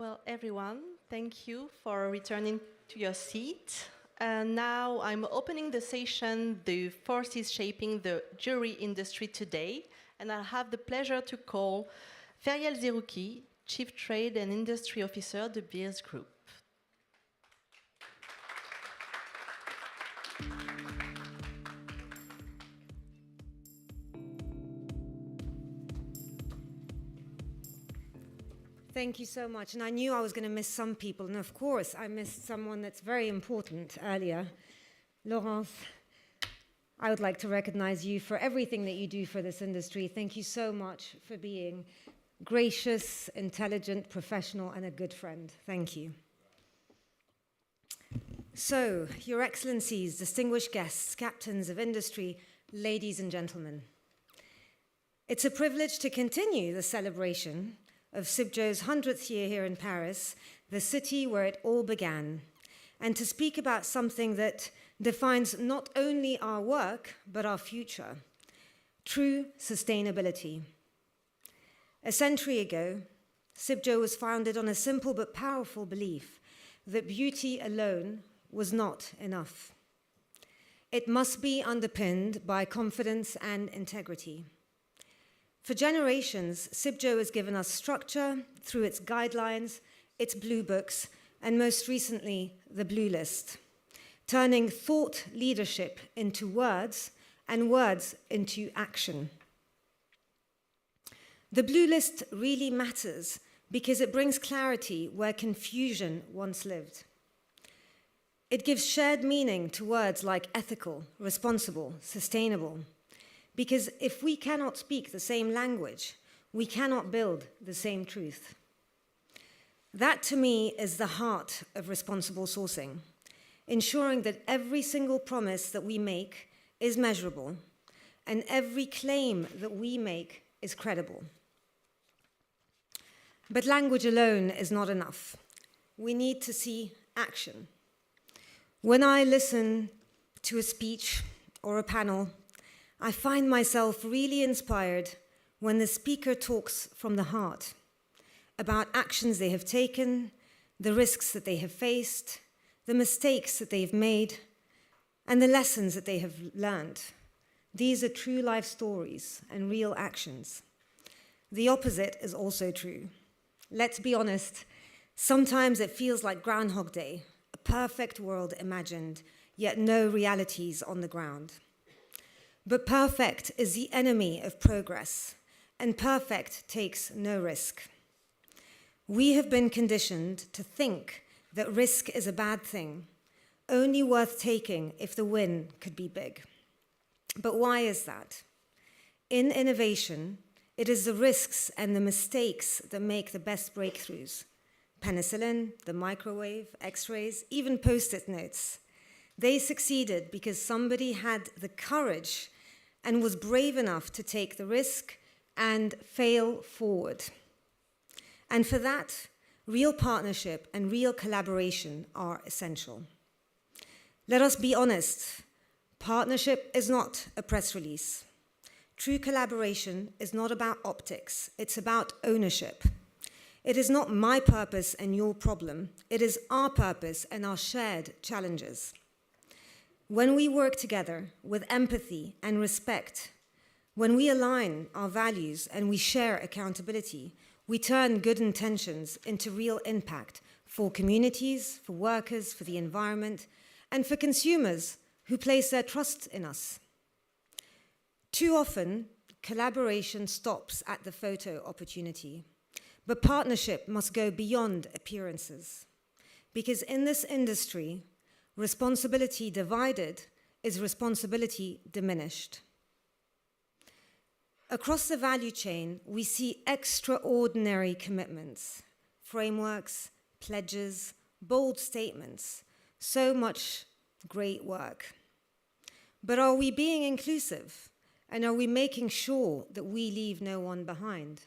Well, everyone, thank you for returning to your seat. And now I'm opening the session, The Forces Shaping the Jewelry Industry Today, and I have the pleasure to call Ferial Zerouki, Chief Trade and Industry Officer, the Beers Group. Thank you so much. And I knew I was going to miss some people. And of course, I missed someone that's very important earlier. Laurence, I would like to recognize you for everything that you do for this industry. Thank you so much for being gracious, intelligent, professional, and a good friend. Thank you. So, Your Excellencies, distinguished guests, captains of industry, ladies and gentlemen. It's a privilege to continue the celebration of CIBJO's 100th year here in Paris, the city where it all began, and to speak about something that defines not only our work, but our future, true sustainability. A century ago, CIBJO was founded on a simple but powerful belief that beauty alone was not enough. It must be underpinned by confidence and integrity. For generations, CIBJO has given us structure through its guidelines, its blue books, and most recently, the Blue List, turning thought leadership into words and words into action. The Blue List really matters because it brings clarity where confusion once lived. It gives shared meaning to words like ethical, responsible, sustainable. Because if we cannot speak the same language, we cannot build the same truth. That, to me, is the heart of responsible sourcing, ensuring that every single promise that we make is measurable and every claim that we make is credible. But language alone is not enough. We need to see action. When I listen to a speech or a panel, I find myself really inspired when the speaker talks from the heart about actions they have taken, the risks that they have faced, the mistakes that they've made, and the lessons that they have learned. These are true life stories and real actions. The opposite is also true. Let's be honest, sometimes it feels like Groundhog Day, a perfect world imagined, yet no realities on the ground. But perfect is the enemy of progress, and perfect takes no risk. We have been conditioned to think that risk is a bad thing, only worth taking if the win could be big. But why is that? In innovation, it is the risks and the mistakes that make the best breakthroughs. Penicillin, the microwave, X-rays, even Post-it notes. They succeeded because somebody had the courage and was brave enough to take the risk and fail forward. And for that, real partnership and real collaboration are essential. Let us be honest, partnership is not a press release. True collaboration is not about optics, it's about ownership. It is not my purpose and your problem, it is our purpose and our shared challenges. When we work together with empathy and respect, when we align our values and we share accountability, we turn good intentions into real impact for communities, for workers, for the environment, and for consumers who place their trust in us. Too often, collaboration stops at the photo opportunity, but partnership must go beyond appearances. Because in this industry, responsibility divided is responsibility diminished. Across the value chain, we see extraordinary commitments, frameworks, pledges, bold statements, so much great work. But are we being inclusive? And are we making sure that we leave no one behind?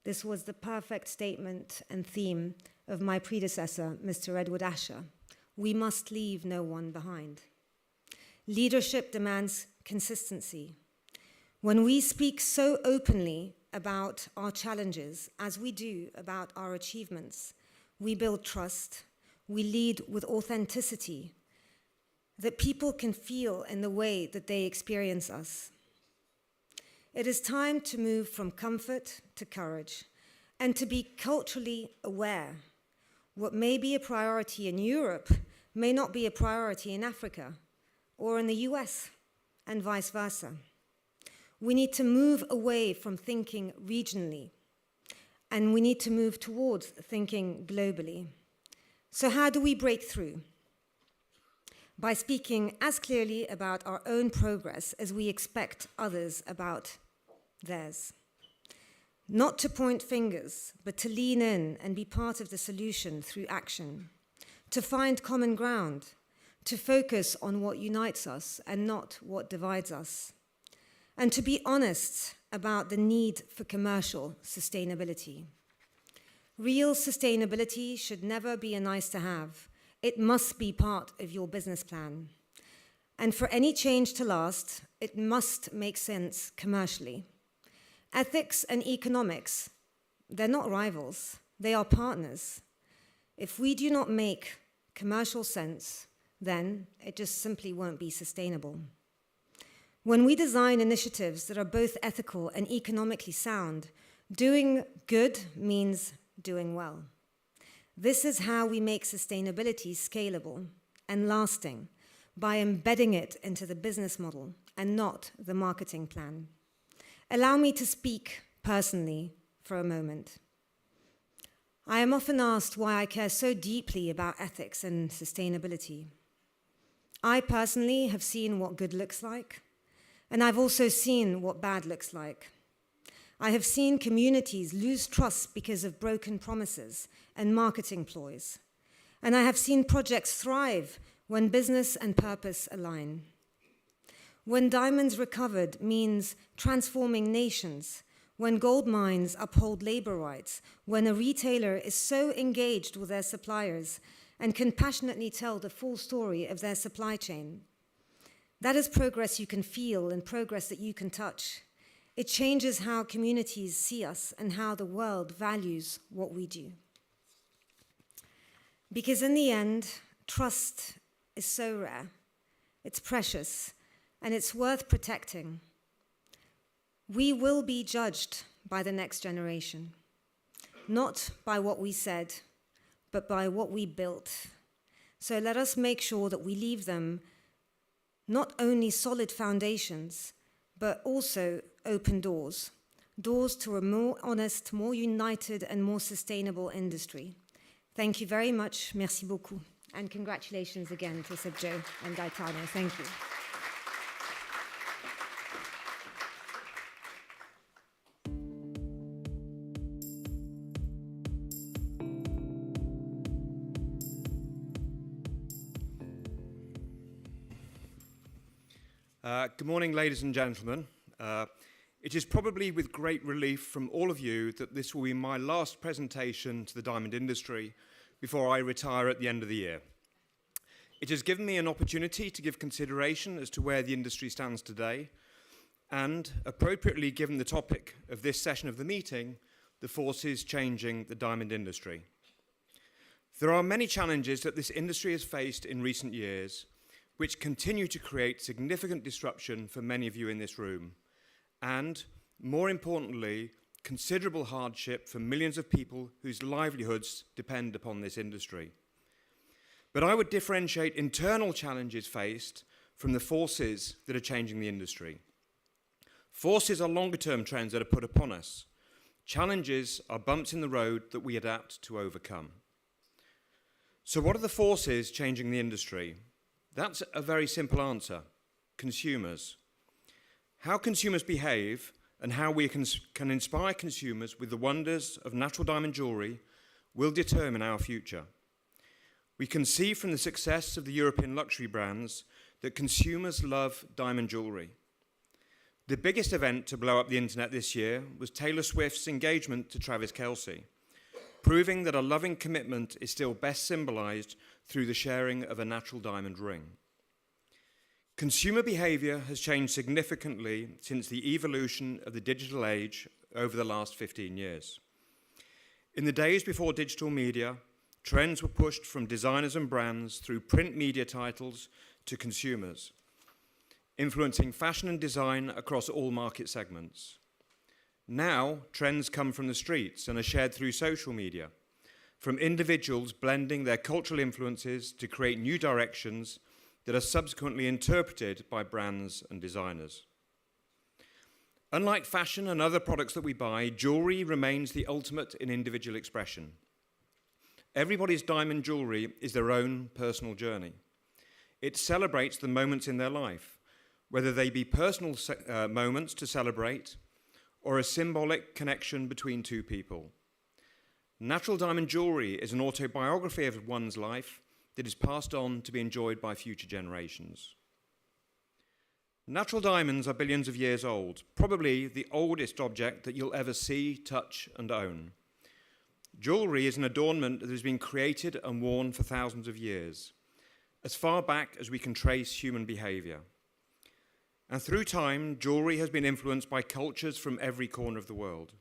This was the perfect statement and theme of my predecessor, Mr. Edward Asher. We must leave no one behind. Leadership demands consistency. When we speak so openly about our challenges as we do about our achievements, we build trust, we lead with authenticity that people can feel in the way that they experience us. It is time to move from comfort to courage and to be culturally aware. What may be a priority in Europe may not be a priority in Africa or in the US, and vice versa. We need to move away from thinking regionally, and we need to move towards thinking globally. So how do we break through? By speaking as clearly about our own progress as we expect others about theirs. Not to point fingers, but to lean in and be part of the solution through action. To find common ground, to focus on what unites us and not what divides us. And to be honest about the need for commercial sustainability. Real sustainability should never be a nice to have. It must be part of your business plan. And for any change to last, it must make sense commercially. Ethics and economics, they're not rivals, they are partners. If we do not make commercial sense, then it just simply won't be sustainable. When we design initiatives that are both ethical and economically sound, doing good means doing well. This is how we make sustainability scalable and lasting, by embedding it into the business model and not the marketing plan. Allow me to speak personally for a moment. I am often asked why I care so deeply about ethics and sustainability. I personally have seen what good looks like, and I've also seen what bad looks like. I have seen communities lose trust because of broken promises and marketing ploys. And I have seen projects thrive when business and purpose align. When diamonds recovered means transforming nations, when gold mines uphold labor rights, when a retailer is so engaged with their suppliers and can passionately tell the full story of their supply chain. That is progress you can feel and progress that you can touch. It changes how communities see us and how the world values what we do. Because in the end, trust is so rare, it's precious, and it's worth protecting. We will be judged by the next generation, not by what we said, but by what we built. So let us make sure that we leave them not only solid foundations, but also open doors. Doors to a more honest, more united, and more sustainable industry. Thank you very much. Merci beaucoup. And congratulations again to CIBJO and Gaetano. Thank you. Good morning, ladies and gentlemen. It is probably with great relief from all of you that this will be my last presentation to the diamond industry before I retire at the end of the year. It has given me an opportunity to give consideration as to where the industry stands today, and appropriately given the topic of this session of the meeting, the forces changing the diamond industry. There are many challenges that this industry has faced in recent years, which continue to create significant disruption for many of you in this room, and, more importantly, considerable hardship for millions of people whose livelihoods depend upon this industry. But I would differentiate internal challenges faced from the forces that are changing the industry. Forces are longer-term trends that are put upon us. Challenges are bumps in the road that we adapt to overcome. So what are the forces changing the industry? That's a very simple answer: consumers. How consumers behave and how we can inspire consumers with the wonders of natural diamond jewellery will determine our future. We can see from the success of the European luxury brands that consumers love diamond jewellery. The biggest event to blow up the internet this year was Taylor Swift's engagement to Travis Kelce, proving that a loving commitment is still best symbolised through the sharing of a natural diamond ring. Consumer behaviour has changed significantly since the evolution of the digital age over the last 15 years. In the days before digital media, trends were pushed from designers and brands through print media titles to consumers, influencing fashion and design across all market segments. Now, trends come from the streets and are shared through social media, from individuals blending their cultural influences to create new directions that are subsequently interpreted by brands and designers. Unlike fashion and other products that we buy, jewellery remains the ultimate in individual expression. Everybody's diamond jewellery is their own personal journey. It celebrates the moments in their life, whether they be personal moments to celebrate or a symbolic connection between two people. Natural diamond jewellery is an autobiography of one's life that is passed on to be enjoyed by future generations. Natural diamonds are billions of years old, probably the oldest object that you'll ever see, touch, and own. Jewellery is an adornment that has been created and worn for thousands of years, as far back as we can trace human behaviour. And through time, jewellery has been influenced by cultures from every corner of the world.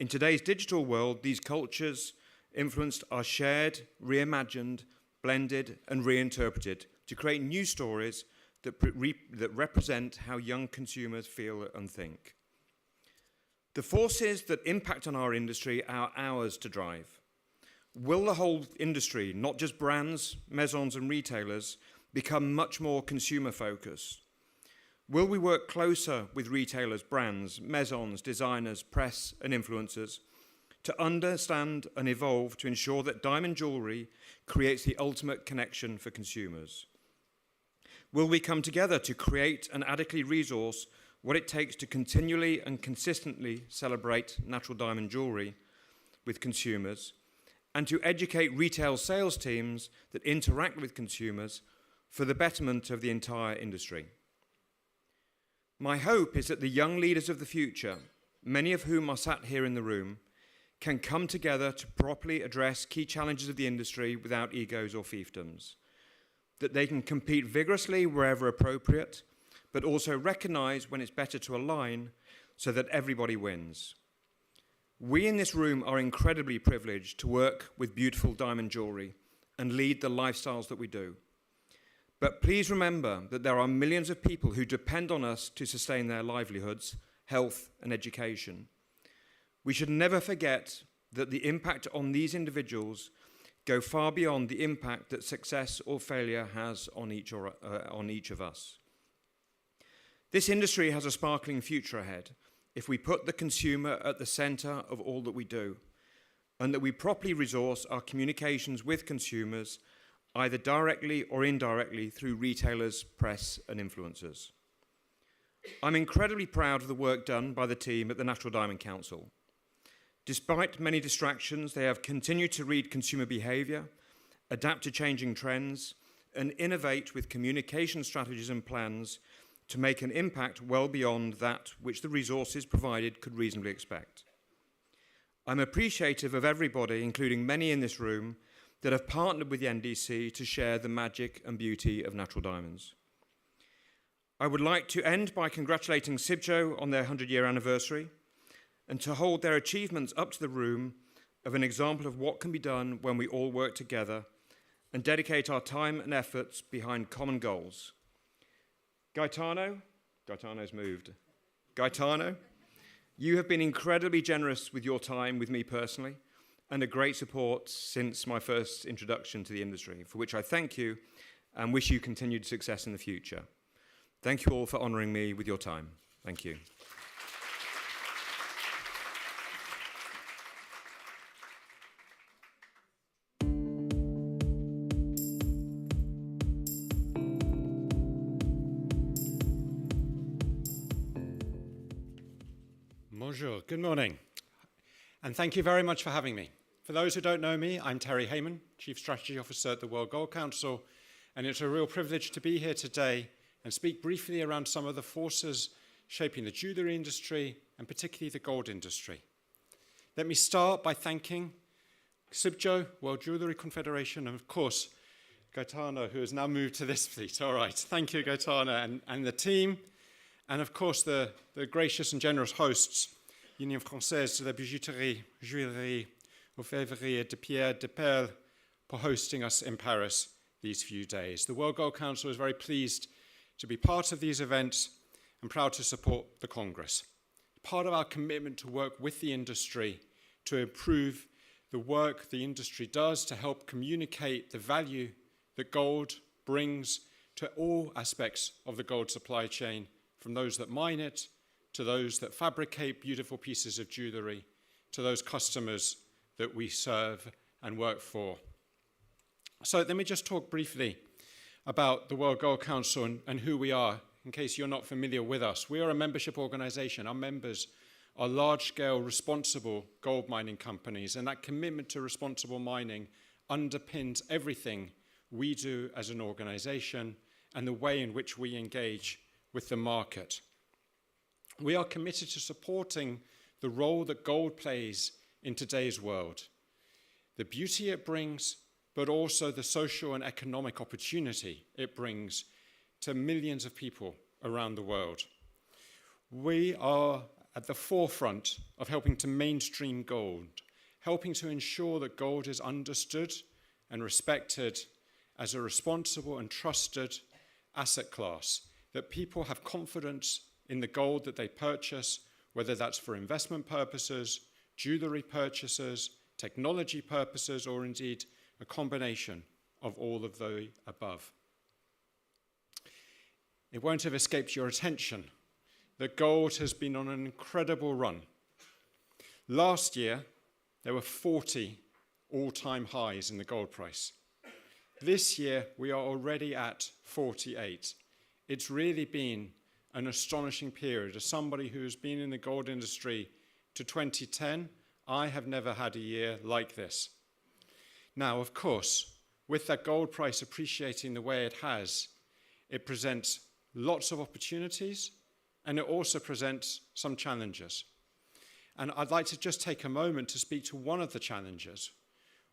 In today's digital world, these cultures influenced are shared, reimagined, blended, and reinterpreted to create new stories that represent how young consumers feel and think. The forces that impact on our industry are ours to drive. Will the whole industry, not just brands, maisons, and retailers, become much more consumer-focused? Will we work closer with retailers, brands, maisons, designers, press, and influencers to understand and evolve to ensure that diamond jewellery creates the ultimate connection for consumers? Will we come together to create and adequately resource what it takes to continually and consistently celebrate natural diamond jewellery with consumers and to educate retail sales teams that interact with consumers for the betterment of the entire industry? My hope is that the young leaders of the future, many of whom are sat here in the room, can come together to properly address key challenges of the industry without egos or fiefdoms, that they can compete vigorously wherever appropriate, but also recognise when it's better to align so that everybody wins. We in this room are incredibly privileged to work with beautiful diamond jewellery and lead the lifestyles that we do. But please remember that there are millions of people who depend on us to sustain their livelihoods, health, and education. We should never forget that the impact on these individuals go far beyond the impact that success or failure has on each of us. This industry has a sparkling future ahead if we put the consumer at the centre of all that we do, and that we properly resource our communications with consumers, either directly or indirectly through retailers, press, and influencers. I'm incredibly proud of the work done by the team at the Natural Diamond Council. Despite many distractions, they have continued to read consumer behaviour, adapt to changing trends, and innovate with communication strategies and plans to make an impact well beyond that which the resources provided could reasonably expect. I'm appreciative of everybody, including many in this room, that have partnered with the NDC to share the magic and beauty of natural diamonds. I would like to end by congratulating CIBJO on their 100-year anniversary and to hold their achievements up to the room of an example of what can be done when we all work together and dedicate our time and efforts behind common goals. Gaetano's moved. Gaetano, you have been incredibly generous with your time with me personally and a great support since my first introduction to the industry, for which I thank you and wish you continued success in the future. Thank you all for honouring me with your time. Thank you. Bonjour, good morning, and thank you very much for having me. For those who don't know me, I'm Terry Heyman, Chief Strategy Officer at the World Gold Council, and it's a real privilege to be here today and speak briefly around some of the forces shaping the jewellery industry and particularly the gold industry. Let me start by thanking CIBJO, World Jewellery Confederation, and of course, Gaetano, who has now moved to this seat. All right, thank you, Gaetano, and the team, and of course, the gracious and generous hosts Union Française de la Bijouterie, Jewellery, Orfèvrerie et de Pierre de Perles for hosting us in Paris these few days. The World Gold Council is very pleased to be part of these events and proud to support the Congress. Part of our commitment to work with the industry to improve the work the industry does to help communicate the value that gold brings to all aspects of the gold supply chain, from those that mine it, to those that fabricate beautiful pieces of jewellery, to those customers that we serve and work for. So let me just talk briefly about the World Gold Council and who we are, in case you're not familiar with us. We are a membership organisation. Our members are large-scale responsible gold mining companies, and that commitment to responsible mining underpins everything we do as an organisation and the way in which we engage with the market. We are committed to supporting the role that gold plays in today's world, the beauty it brings, but also the social and economic opportunity it brings to millions of people around the world. We are at the forefront of helping to mainstream gold, helping to ensure that gold is understood and respected as a responsible and trusted asset class, that people have confidence in the gold that they purchase, whether that's for investment purposes, jewellery purchases, technology purposes, or indeed a combination of all of the above. It won't have escaped your attention that gold has been on an incredible run. Last year, there were 40 all-time highs in the gold price. This year, we are already at 48. It's really been an astonishing period. As somebody who's been in the gold industry to 2010, I have never had a year like this. Now, of course, with that gold price appreciating the way it has, it presents lots of opportunities, and it also presents some challenges. And I'd like to just take a moment to speak to one of the challenges,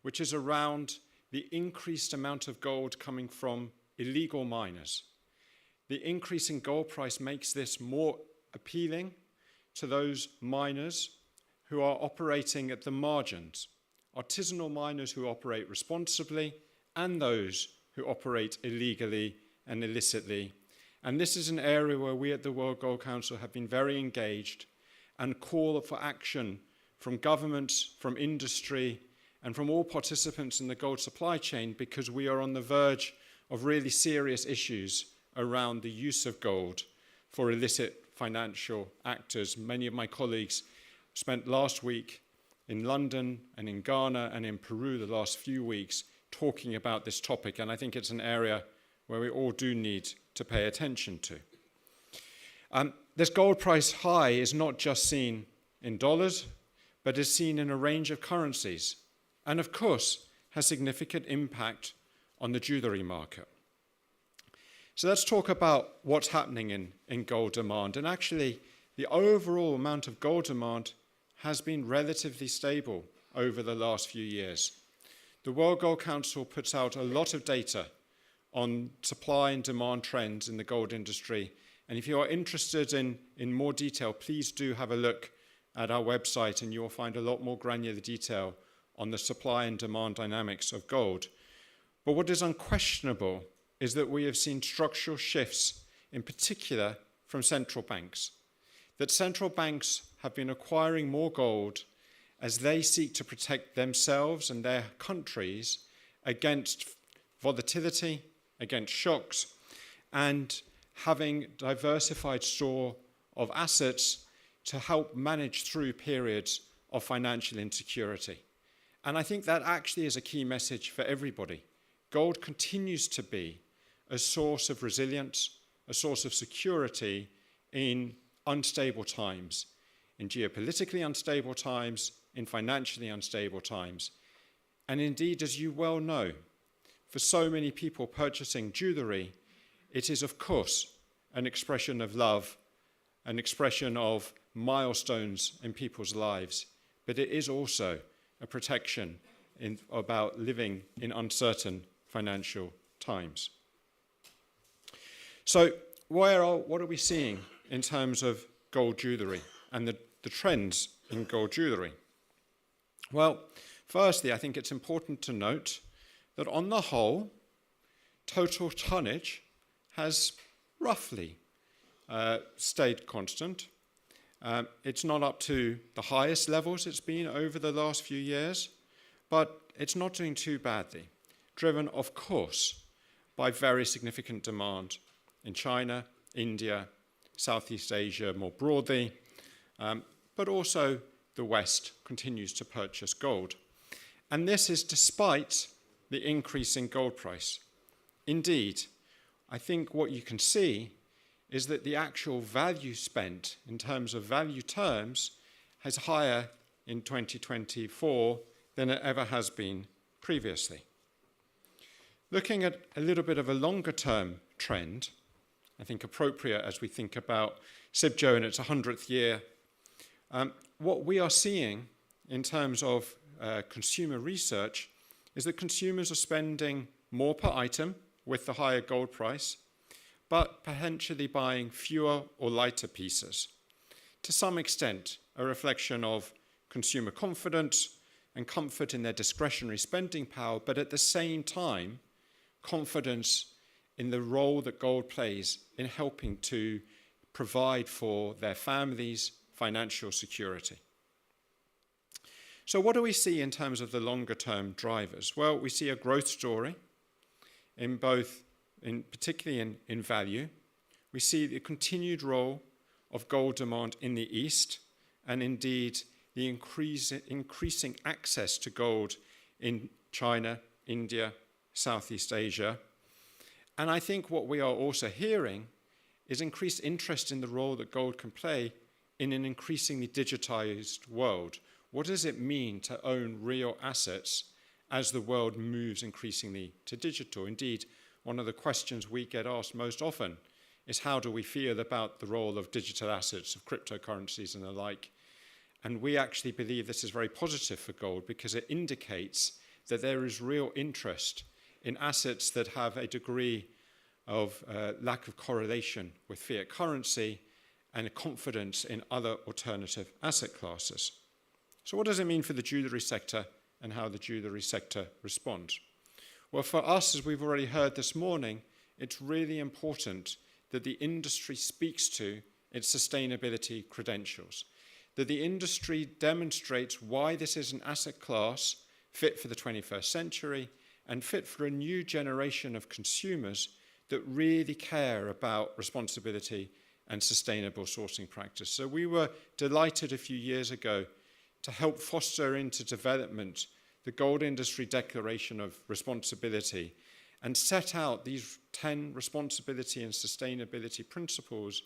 which is around the increased amount of gold coming from illegal miners. The increase in gold price makes this more appealing to those miners who are operating at the margins, artisanal miners who operate responsibly, and those who operate illegally and illicitly. And this is an area where we at the World Gold Council have been very engaged and call for action from governments, from industry, and from all participants in the gold supply chain, because we are on the verge of really serious issues around the use of gold for illicit financial actors. Many of my colleagues spent last week in London and in Ghana and in Peru the last few weeks talking about this topic, and I think it's an area where we all do need to pay attention to. This gold price high is not just seen in dollars, but is seen in a range of currencies, and of course has significant impact on the jewellery market. So let's talk about what's happening in gold demand. And actually, the overall amount of gold demand has been relatively stable over the last few years. The World Gold Council puts out a lot of data on supply and demand trends in the gold industry. And if you are interested in more detail, please do have a look at our website, and you'll find a lot more granular detail on the supply and demand dynamics of gold. But what is unquestionable is that we have seen structural shifts, in particular from central banks. That central banks have been acquiring more gold as they seek to protect themselves and their countries against volatility, against shocks, and having diversified store of assets to help manage through periods of financial insecurity. And I think that actually is a key message for everybody. Gold continues to be a source of resilience, a source of security in unstable times, in geopolitically unstable times, in financially unstable times. And indeed, as you well know, for so many people purchasing jewellery, it is, of course, an expression of love, an expression of milestones in people's lives, but it is also a protection about living in uncertain financial times. So what are we seeing in terms of gold jewellery and the trends in gold jewellery? Well, firstly, I think it's important to note that on the whole, total tonnage has roughly stayed constant. It's not up to the highest levels it's been over the last few years, but it's not doing too badly, driven, of course, by very significant demand in China, India, Southeast Asia more broadly, but also the West continues to purchase gold. And this is despite the increase in gold price. Indeed, I think what you can see is that the actual value spent in terms of value terms is higher in 2024 than it ever has been previously. Looking at a little bit of a longer term trend, I think appropriate as we think about CIBJO in its 100th year, what we are seeing in terms of consumer research is that consumers are spending more per item with the higher gold price, but potentially buying fewer or lighter pieces. To some extent, a reflection of consumer confidence and comfort in their discretionary spending power, but at the same time, confidence in the role that gold plays in helping to provide for their families' financial security. So what do we see in terms of the longer term drivers? Well, we see a growth story in both, particularly in value. We see the continued role of gold demand in the East, and indeed the increasing access to gold in China, India, Southeast Asia. And I think what we are also hearing is increased interest in the role that gold can play in an increasingly digitized world. What does it mean to own real assets as the world moves increasingly to digital? Indeed, one of the questions we get asked most often is how do we feel about the role of digital assets, of cryptocurrencies and the like? And we actually believe this is very positive for gold because it indicates that there is real interest in assets that have a degree of lack of correlation with fiat currency and a confidence in other alternative asset classes. So what does it mean for the jewellery sector and how the jewellery sector responds? Well, for us, as we've already heard this morning, it's really important that the industry speaks to its sustainability credentials, that the industry demonstrates why this is an asset class fit for the 21st century and fit for a new generation of consumers that really care about responsibility and sustainable sourcing practice. So we were delighted a few years ago to help foster into development the Gold Industry Declaration of Responsibility and set out these 10 responsibility and sustainability principles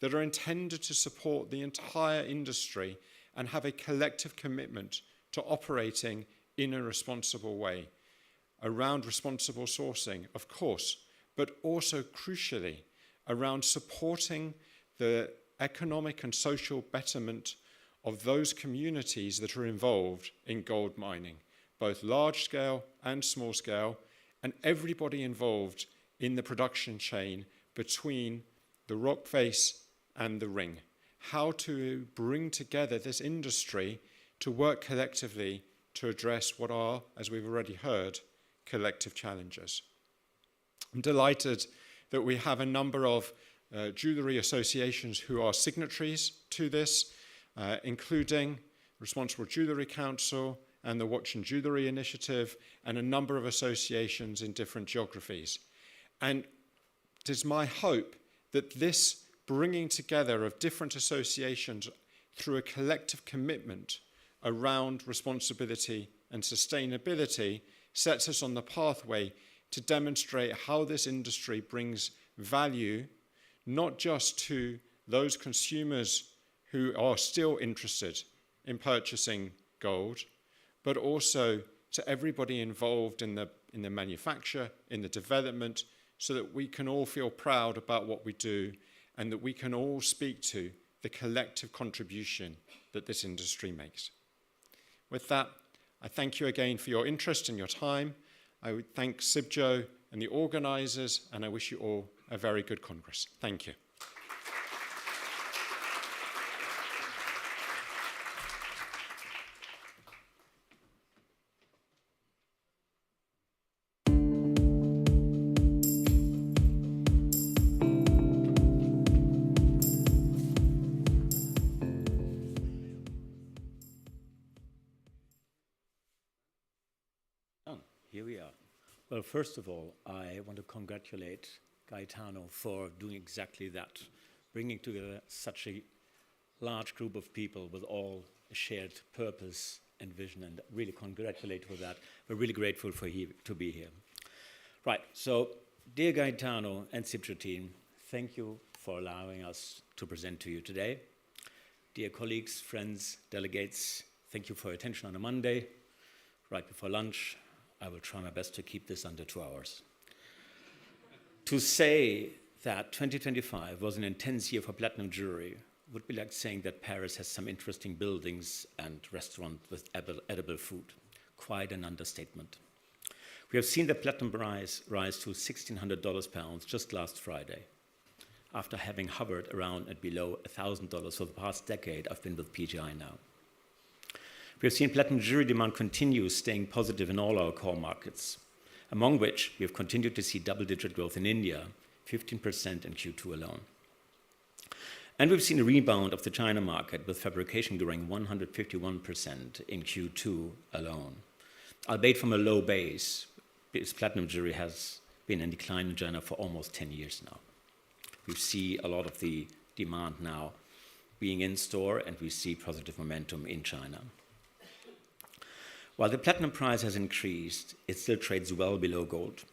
that are intended to support the entire industry and have a collective commitment to operating in a responsible way around responsible sourcing, of course, but also crucially around supporting the economic and social betterment of those communities that are involved in gold mining, both large scale and small scale, and everybody involved in the production chain between the rock face and the ring. How to bring together this industry to work collectively to address what are, as we've already heard, collective challenges. I'm delighted that we have a number of jewellery associations who are signatories to this, including Responsible Jewellery Council and the Watch and Jewellery Initiative, and a number of associations in different geographies. And it is my hope that this bringing together of different associations through a collective commitment around responsibility and sustainability sets us on the pathway to demonstrate how this industry brings value not just to those consumers who are still interested in purchasing gold, but also to everybody involved in the manufacture, in the development, so that we can all feel proud about what we do and that we can all speak to the collective contribution that this industry makes. With that, I thank you again for your interest and your time. I would thank CIBJO and the organisers, and I wish you all a very good Congress. Thank you. Here we are. Well, first of all, I want to congratulate Gaetano for doing exactly that, bringing together such a large group of people with all a shared purpose and vision, and really congratulate for that. We're really grateful for to be here. Right, so dear Gaetano and CIBJO team, thank you for allowing us to present to you today. Dear colleagues, friends, delegates, thank you for your attention on a Monday. Right before lunch, I will try my best to keep this under 2 hours. To say that 2025 was an intense year for platinum jewelry would be like saying that Paris has some interesting buildings and restaurants with edible food. Quite an understatement. We have seen the platinum price rise to $1,600 per ounce just last Friday. After having hovered around and below $1,000 for the past decade, I've been with PGI now. We have seen platinum jewelry demand continue staying positive in all our core markets, among which we have continued to see double-digit growth in India, 15% in Q2 alone. And we've seen a rebound of the China market, with fabrication growing 151% in Q2 alone, albeit from a low base, because platinum jewelry has been in decline in China for almost 10 years now. We see a lot of the demand now being in store, and we see positive momentum in China. While the platinum price has increased, it still trades well below gold.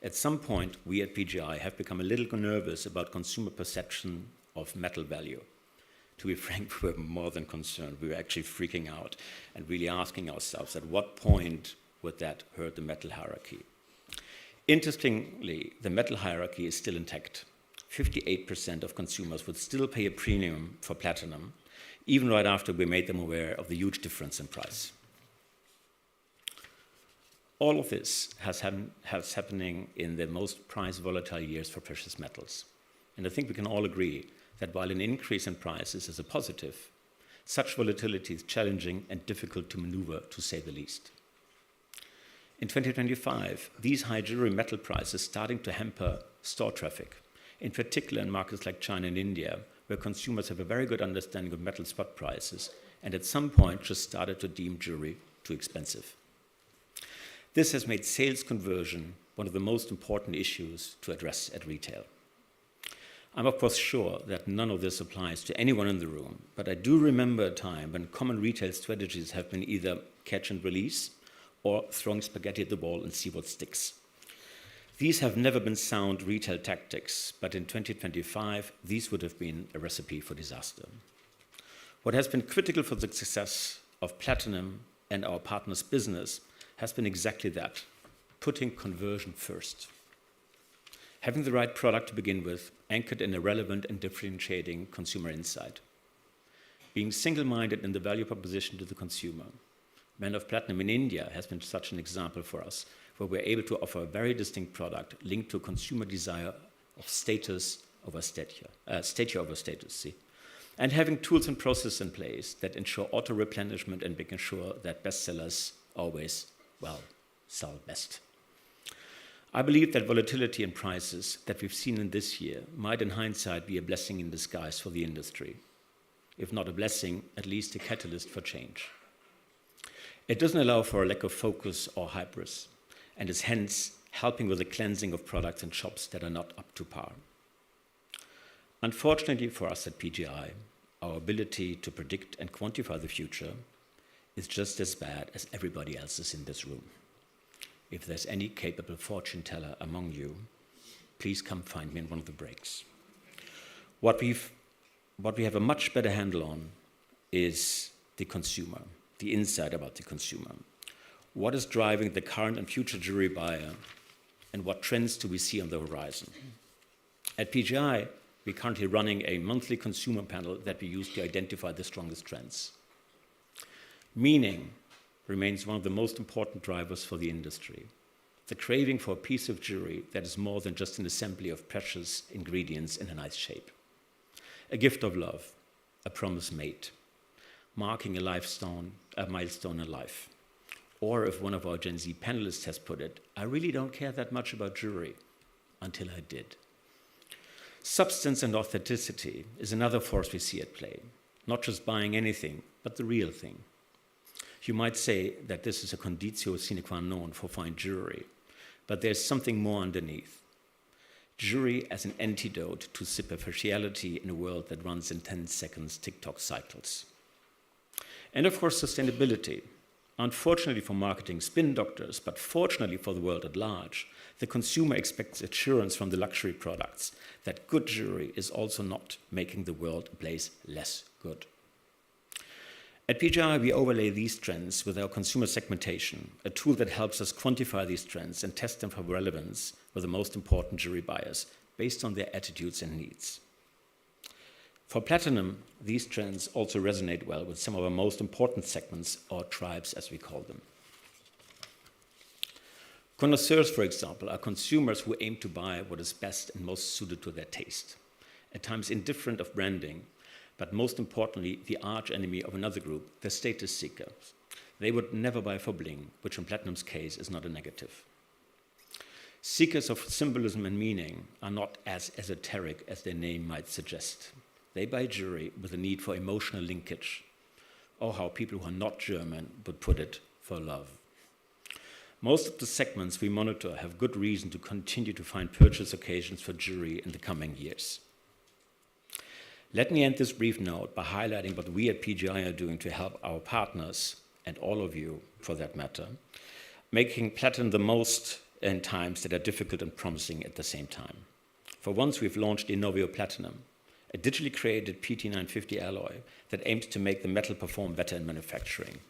At some point, we at PGI have become a little nervous about consumer perception of metal value. To be frank, we were more than concerned. We were actually freaking out and really asking ourselves at what point would that hurt the metal hierarchy. Interestingly, the metal hierarchy is still intact. 58% of consumers would still pay a premium for platinum, even right after we made them aware of the huge difference in price. All of this has happening in the most price volatile years for precious metals. And I think we can all agree that while an increase in prices is a positive, such volatility is challenging and difficult to maneuver, to say the least. In 2025, these high jewelry metal prices starting to hamper store traffic, in particular in markets like China and India, where consumers have a very good understanding of metal spot prices and at some point just started to deem jewelry too expensive. This has made sales conversion one of the most important issues to address at retail. I'm of course sure that none of this applies to anyone in the room, but I do remember a time when common retail strategies have been either catch and release or throwing spaghetti at the wall and see what sticks. These have never been sound retail tactics, but in 2025, these would have been a recipe for disaster. What has been critical for the success of Platinum and our partners' business has been exactly that, putting conversion first. Having the right product to begin with, anchored in a relevant and differentiating consumer insight. Being single-minded in the value proposition to the consumer. Man of Platinum in India has been such an example for us, where we're able to offer a very distinct product linked to consumer desire of status over stature, over status, see? And having tools and processes in place that ensure auto-replenishment and making sure that bestsellers always, well, sell best. I believe that volatility in prices that we've seen in this year might in hindsight be a blessing in disguise for the industry. If not a blessing, at least a catalyst for change. It doesn't allow for a lack of focus or hybris, and is hence helping with the cleansing of products and shops that are not up to par. Unfortunately for us at PGI, our ability to predict and quantify the future is just as bad as everybody else's in this room. If there's any capable fortune teller among you, please come find me in one of the breaks. What we have a much better handle on is the consumer, the insight about the consumer. What is driving the current and future jewelry buyer, and what trends do we see on the horizon? At PGI, we're currently running a monthly consumer panel that we use to identify the strongest trends. Meaning remains one of the most important drivers for the industry. The craving for a piece of jewelry that is more than just an assembly of precious ingredients in a nice shape. A gift of love, a promise made, marking a milestone in life. Or if one of our Gen Z panelists has put it, I really don't care that much about jewelry until I did. Substance and authenticity is another force we see at play. Not just buying anything, but the real thing. You might say that this is a conditio sine qua non for fine jewelry, but there's something more underneath. Jewelry as an antidote to superficiality in a world that runs in 10 seconds TikTok cycles. And of course, sustainability. Unfortunately for marketing spin doctors, but fortunately for the world at large, the consumer expects assurance from the luxury products that good jewelry is also not making the world a place less good. At PGI, we overlay these trends with our consumer segmentation, a tool that helps us quantify these trends and test them for relevance with the most important jewelry buyers based on their attitudes and needs. For platinum, these trends also resonate well with some of our most important segments, or tribes as we call them. Connoisseurs, for example, are consumers who aim to buy what is best and most suited to their taste, at times indifferent of branding, but most importantly, the arch enemy of another group, the status seekers. They would never buy for bling, which in platinum's case is not a negative. Seekers of symbolism and meaning are not as esoteric as their name might suggest. They buy jewelry with a need for emotional linkage, or how people who are not German would put it, for love. Most of the segments we monitor have good reason to continue to find purchase occasions for jewelry in the coming years. Let me end this brief note by highlighting what we at PGI are doing to help our partners, and all of you for that matter, making platinum the most in times that are difficult and promising at the same time. For once, we've launched Innovio Platinum, a digitally created PT950 alloy that aims to make the metal perform better in manufacturing.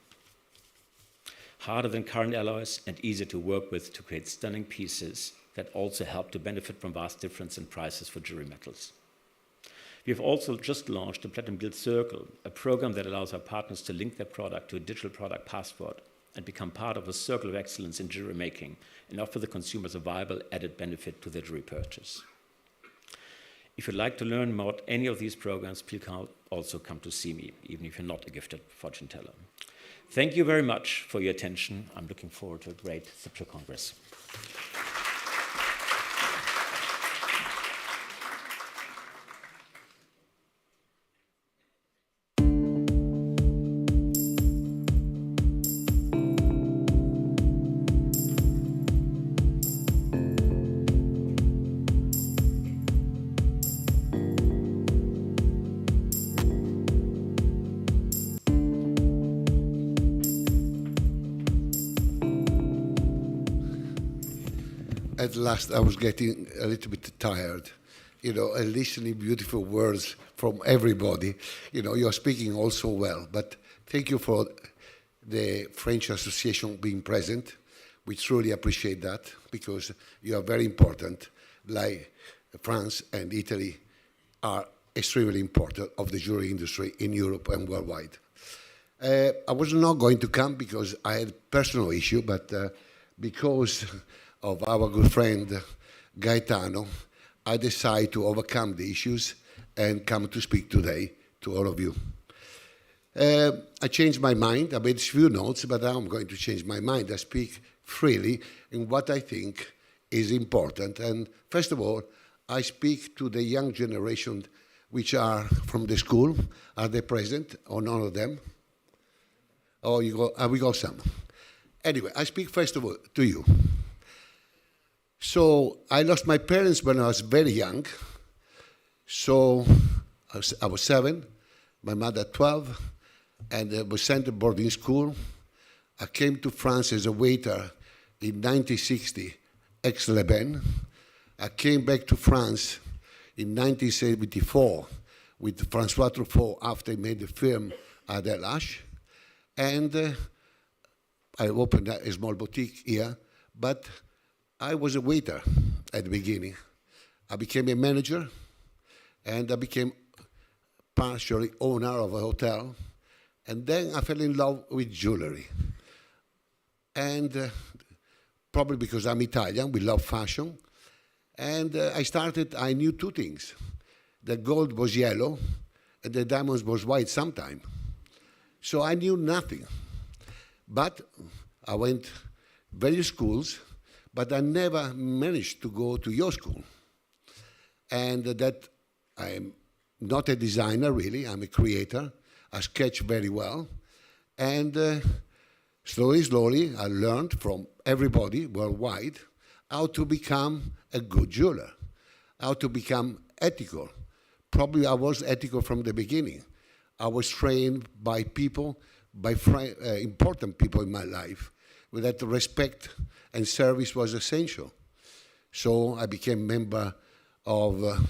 Harder than current alloys and easier to work with to create stunning pieces that also help to benefit from vast difference in prices for jewelry metals. We have also just launched the Platinum Guild Circle, a program that allows our partners to link their product to a digital product passport and become part of a circle of excellence in jewelry making and offer the consumers a viable added benefit to their jewelry purchase. If you'd like to learn more about any of these programs, please also come to see me, even if you're not a gifted fortune teller. Thank you very much for your attention. I'm looking forward to a great CIBJO Congress. At last, I was getting a little bit tired, and listening beautiful words from everybody. You're speaking all so well, but thank you for the French Association being present. We truly appreciate that because you are very important, like France and Italy are extremely important of the jewelry industry in Europe and worldwide. I was not going to come because I had a personal issue, but because of our good friend Gaetano, I decided to overcome the issues and come to speak today to all of you. I changed my mind. I made a few notes, but now I'm going to change my mind. I speak freely in what I think is important. And first of all, I speak to the young generation which are from the school. Are they present or none of them? Oh, we got some. Anyway, I speak first of all to you. So I lost my parents when I was very young. So I was 7, my mother 12, and I was sent to boarding school. I came to France as a waiter in 1960, Aix-les-Bains. I came back to France in 1974 with François Truffaut after he made the film Adèle H. And I opened a small boutique here, but I was a waiter at the beginning. I became a manager, and I became partially owner of a hotel. And then I fell in love with jewelry. And probably because I'm Italian, we love fashion. And I knew two things. The gold was yellow, and the diamonds was white sometime. So I knew nothing. But I went various schools, but I never managed to go to your school. And that I'm not a designer, really. I'm a creator. I sketch very well. And Slowly, slowly, I learned from everybody worldwide how to become a good jeweler, how to become ethical. Probably I was ethical from the beginning. I was trained by people, by important people in my life, that respect and service was essential. So I became member of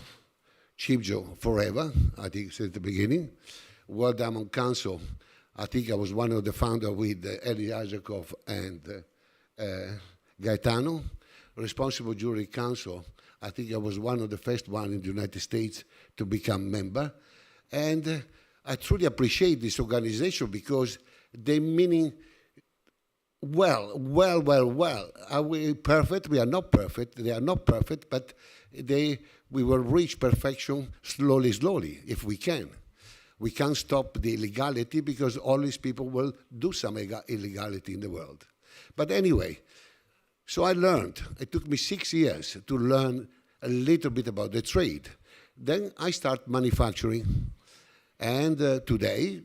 CIBJO forever, I think since the beginning. World Diamond Council, I think I was one of the founders with Eli Isakov and Gaetano. Responsible Jewelry Council, I think I was one of the first one in the United States to become member. And I truly appreciate this organization because they meaning well. Are we perfect? We are not perfect. They are not perfect, but we will reach perfection slowly, slowly, if we can. We can't stop the illegality because all these people will do some illegality in the world. But anyway, so I learned. It took me 6 years to learn a little bit about the trade. Then I start manufacturing. And today,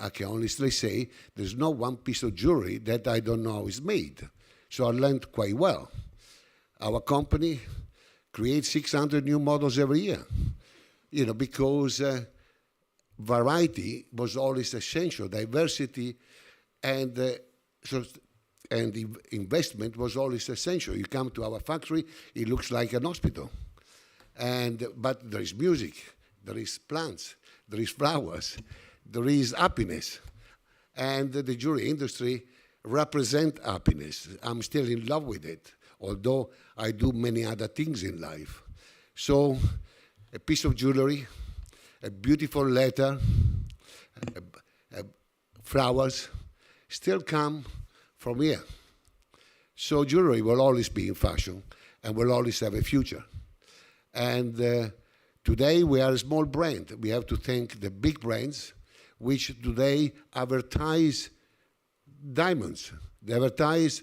I can honestly say, there's no one piece of jewelry that I don't know how is made. So I learned quite well. Our company creates 600 new models every year, because variety was always essential, diversity and the investment was always essential. You come to our factory, it looks like an hospital. But there is music, there is plants, there is flowers, there is happiness. And the jewelry industry represents happiness. I'm still in love with it, although I do many other things in life. So a piece of jewelry, a beautiful letter, flowers, still come from here. So jewelry will always be in fashion and will always have a future. And today we are a small brand. We have to thank the big brands which today advertise diamonds. They advertise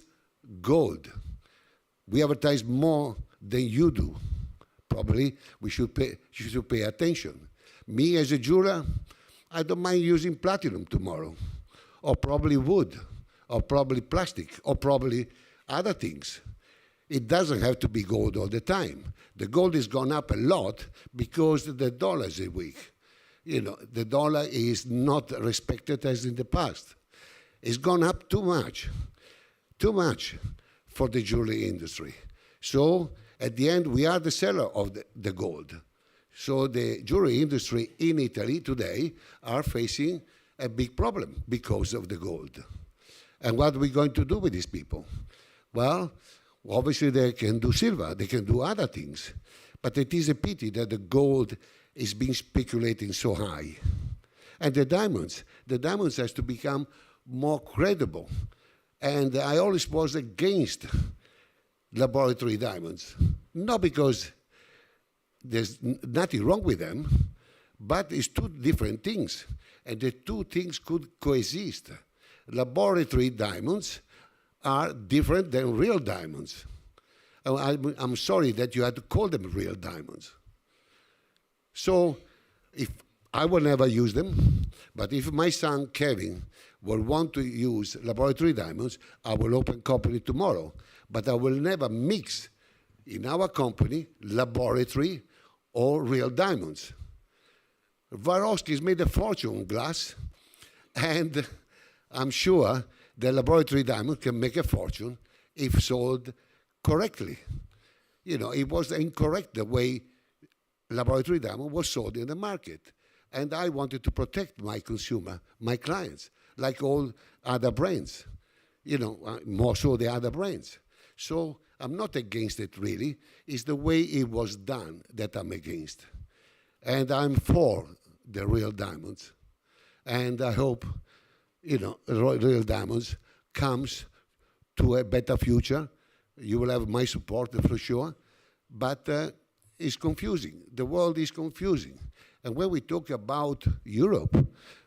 gold. We advertise more than you do. Probably you should pay attention. Me as a jeweler, I don't mind using platinum tomorrow, or probably wood, or probably plastic, or probably other things. It doesn't have to be gold all the time. The gold has gone up a lot because the dollar is weak. The dollar is not respected as in the past. It's gone up too much for the jewelry industry. So at the end, we are the seller of the gold. So the jewelry industry in Italy today are facing a big problem because of the gold. And what are we going to do with these people? Well, obviously they can do silver, they can do other things. But it is a pity that the gold is being speculating so high. And the diamonds has to become more credible. And I always was against laboratory diamonds. Not because there's nothing wrong with them, but it's two different things. And the two things could coexist. Laboratory diamonds are different than real diamonds. I'm sorry that you had to call them real diamonds. So if I will never use them, but if my son Kevin will want to use laboratory diamonds, I will open company tomorrow. But I will never mix in our company laboratory or real diamonds. Swarovski's made a fortune on glass, and I'm sure the laboratory diamond can make a fortune if sold correctly. It was incorrect the way laboratory diamond was sold in the market. And I wanted to protect my consumer, my clients, like all other brands, more so the other brands. So I'm not against it really. It's the way it was done that I'm against. And I'm for the real diamonds. And I hope, real diamonds comes to a better future. You will have my support for sure. But it's confusing. The world is confusing. And when we talk about Europe,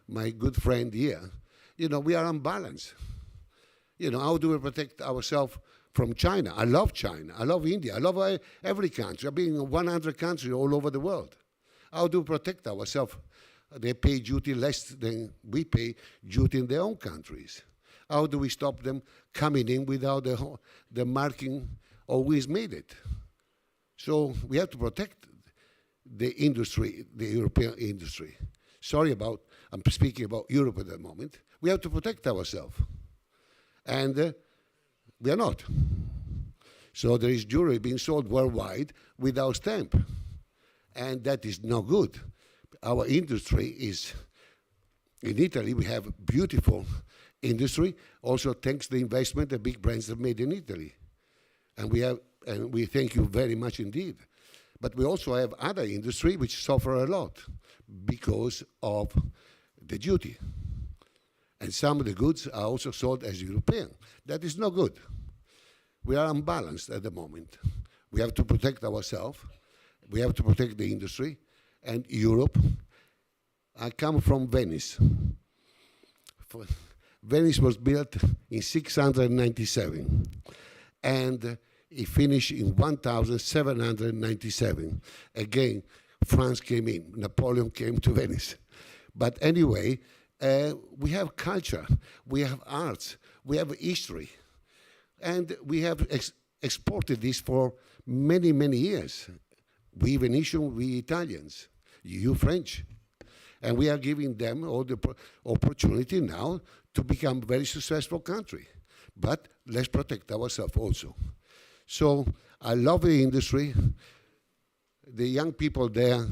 my good friend here, we are unbalanced. How do we protect ourselves from China? I love China. I love India. I love every country. I've been in 100 countries all over the world. How do we protect ourselves? They pay duty less than we pay duty in their own countries. How do we stop them coming in without the marking always made it? So we have to protect the industry, the European industry. I'm speaking about Europe at the moment. We have to protect ourselves. And we are not. So there is jewelry being sold worldwide without stamp. And that is no good. Our industry is, in Italy, we have beautiful industry, also thanks to the investment the big brands have made in Italy. And we thank you very much indeed. But we also have other industry which suffer a lot because of the duty. And some of the goods are also sold as European. That is no good. We are unbalanced at the moment. We have to protect ourselves. We have to protect the industry. And Europe, I come from Venice. Venice was built in 697. And it finished in 1797. Again, France came in. Napoleon came to Venice. But anyway, we have culture, we have arts, we have history. And we have exported this for many, many years. We Venetian, we Italians, you French. And we are giving them all the opportunity now to become a very successful country. But let's protect ourselves also. So I love the industry. The young people there,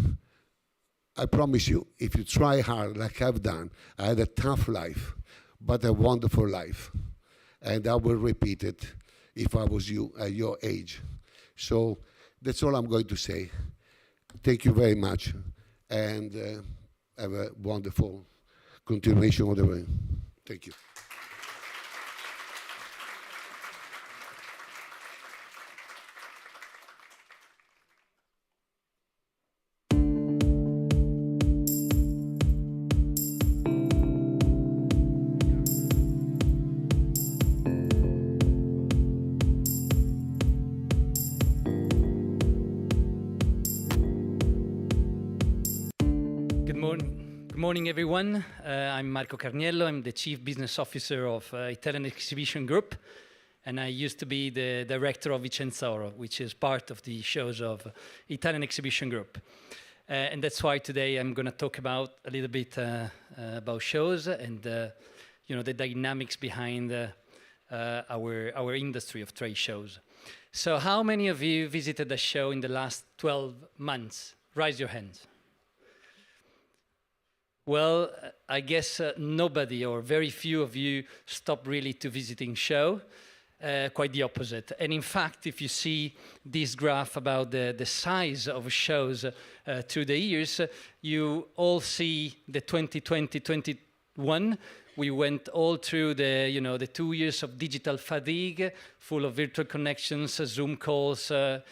I promise you, if you try hard like I've done, I had a tough life, but a wonderful life. And I will repeat it if I was you at your age. So that's all I'm going to say. Thank you very much, and have a wonderful continuation of the way. Thank you. Good morning, everyone. I'm Marco Carniello. I'm the Chief Business Officer of Italian Exhibition Group, and I used to be the director of Vicenza Oro, which is part of the shows of Italian Exhibition Group. And that's why today I'm going to talk about a little bit about shows and the dynamics behind our industry of trade shows. So how many of you visited a show in the last 12 months? Raise your hands. Well, I guess nobody or very few of you stop really to visiting show, quite the opposite. And in fact, if you see this graph about the size of shows through the years, you all see the 2020-21. We went all through the 2 years of digital fatigue, full of virtual connections, Zoom calls, but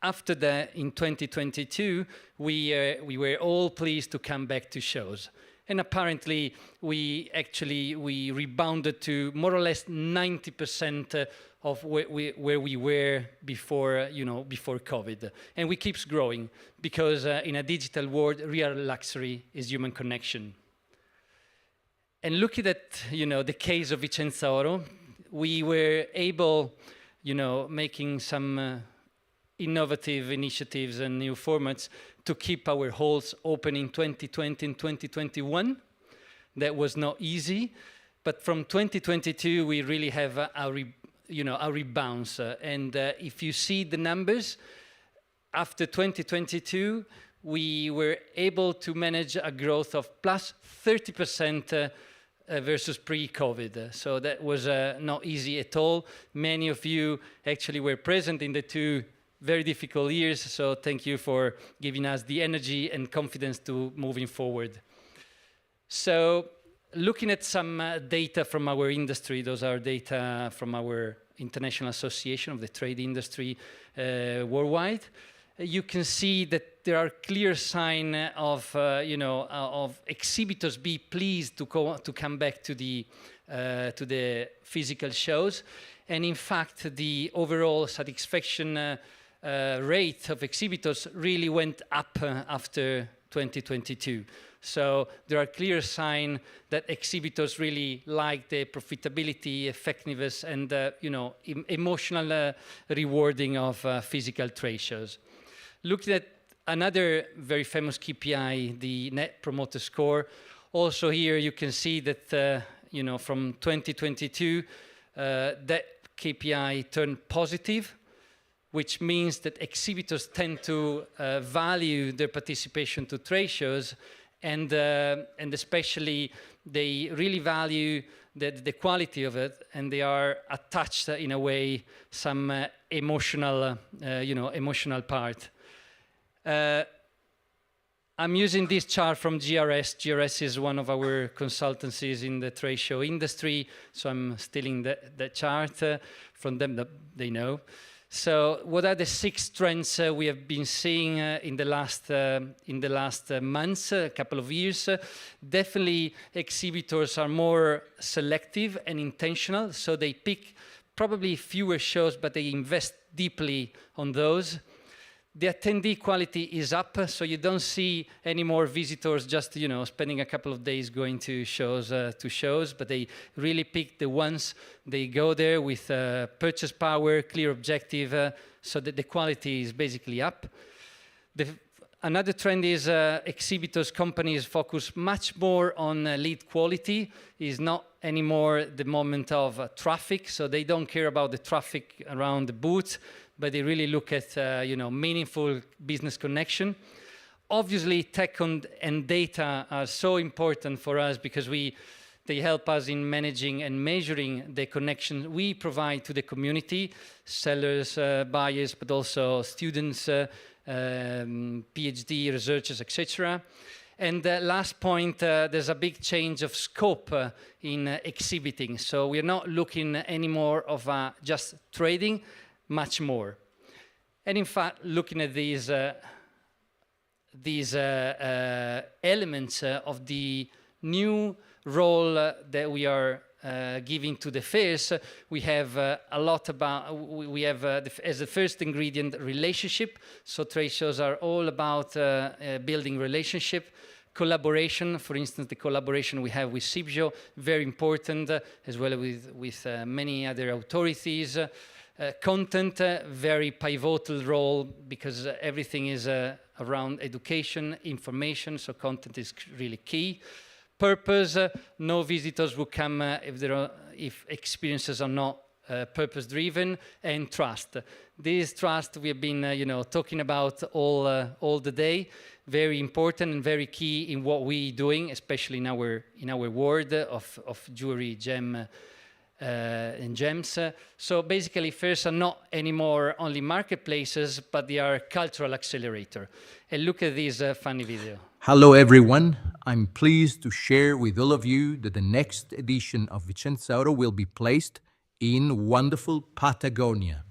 after that, in 2022, we were all pleased to come back to shows. And apparently, we rebounded to more or less 90% of where we were before COVID. And we keep growing because in a digital world, real luxury is human connection. And looking at, the case of Vicenza Oro, we were able, making some innovative initiatives and new formats to keep our halls open in 2020 and 2021. That was not easy, but from 2022 we really have a rebound. And if you see the numbers, after 2022 we were able to manage a growth of plus 30% versus pre-COVID. So that was not easy at all. Many of you actually were present in the two very difficult years, so thank you for giving us the energy and confidence to moving forward. So looking at some data from our industry, those are data from our International Association of the Trade Industry worldwide, you can see that there are clear signs of exhibitors be pleased to come back to the physical shows. And in fact, the overall satisfaction rate of exhibitors really went up after 2022. So there are clear signs that exhibitors really like the profitability, effectiveness, and emotional rewarding of physical trade shows. Looking at another very famous KPI, the Net Promoter Score. Also here you can see that from 2022 that KPI turned positive, which means that exhibitors tend to value their participation to trade shows, and especially they really value the quality of it, and they are attached in a way some emotional part. I'm using this chart from GRS. GRS is one of our consultancies in the trade show industry, so I'm stealing that chart from them that they know. So what are the 6 trends we have been seeing in the last months, a couple of years? Definitely exhibitors are more selective and intentional, so they pick probably fewer shows, but they invest deeply on those. The attendee quality is up, so you don't see any more visitors just spending a couple of days going to shows, but they really pick the ones. They go there with purchase power, clear objective, so that the quality is basically up. Another trend is exhibitors, companies focus much more on lead quality. Is not anymore the moment of traffic, so they don't care about the traffic around the booth, but they really look at meaningful business connection. Obviously, tech and data are so important for us because they help us in managing and measuring the connection we provide to the community, sellers, buyers, but also students, PhD researchers, etc. And last point, there's a big change of scope in exhibiting. So we're not looking anymore of just trading, much more. And in fact, looking at these elements of the new role that we are giving to the fairs, we have a lot about, we have as the first ingredient, relationship. So trade shows are all about building relationship. Collaboration, for instance, the collaboration we have with CIBJO, very important, as well with many other authorities. Content, very pivotal role because everything is around education, information, so content is really key. Purpose, no visitors will come if experiences are not purpose-driven, and trust. This trust we have been talking about all the day, very important and very key in what we're doing, especially in our world of jewelry, gem, and gems. So basically, fairs are not anymore only marketplaces, but they are cultural accelerator. And look at this funny video. Hello everyone, I'm pleased to share with all of you that the next edition of Vicenza Oro will be placed in wonderful Patagonia.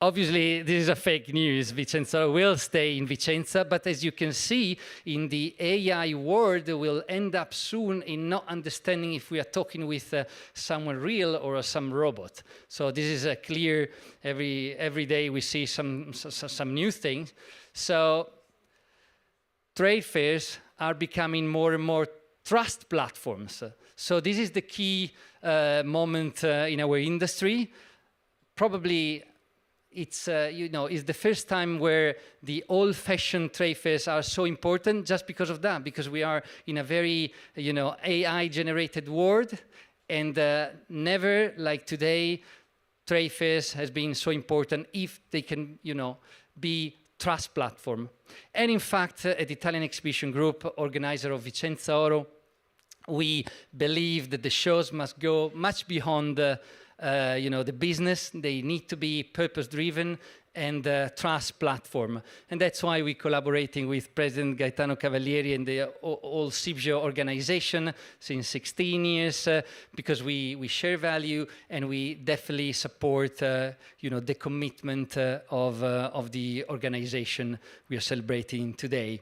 Obviously, this is a fake news. Vicenza will stay in Vicenza, but as you can see, in the AI world, we'll end up soon in not understanding if we are talking with someone real or some robot. So this is a clear, every day we see some new things. So trade fairs are becoming more and more trust platforms. So this is the key moment in our industry. Probably it's the first time where the old-fashioned trade fairs are so important just because of that, because we are in a very AI-generated world, and never like today trade fairs has been so important if they can be trust platform. And in fact, at Italian Exhibition Group, organizer of Vicenza Oro, we believe that the shows must go much beyond the business. They need to be purpose-driven and trust platform. And that's why we're collaborating with President Gaetano Cavalieri and the whole CIBJO organization since 16 years, because we share value and we definitely support the commitment of the organization we are celebrating today.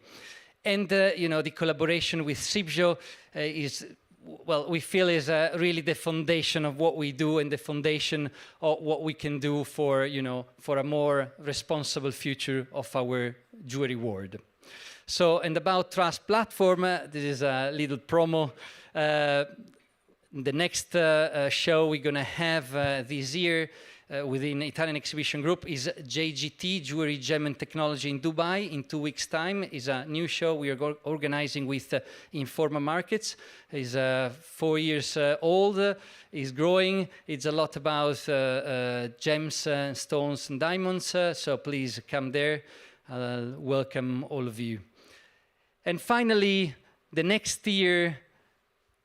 And the collaboration with CIBJO is, well, we feel is really the foundation of what we do and the foundation of what we can do for a more responsible future of our jewelry world. So, and about Trust Platform, this is a little promo. The next show we're going to have this year within Italian Exhibition Group is JGT, Jewellery, Gem and Technology in Dubai in 2 weeks' time. It's a new show we are organizing with Informa Markets. It's 4 years old, it's growing. It's a lot about gems, stones and diamonds, so please come there. I'll welcome all of you. And finally, the next year,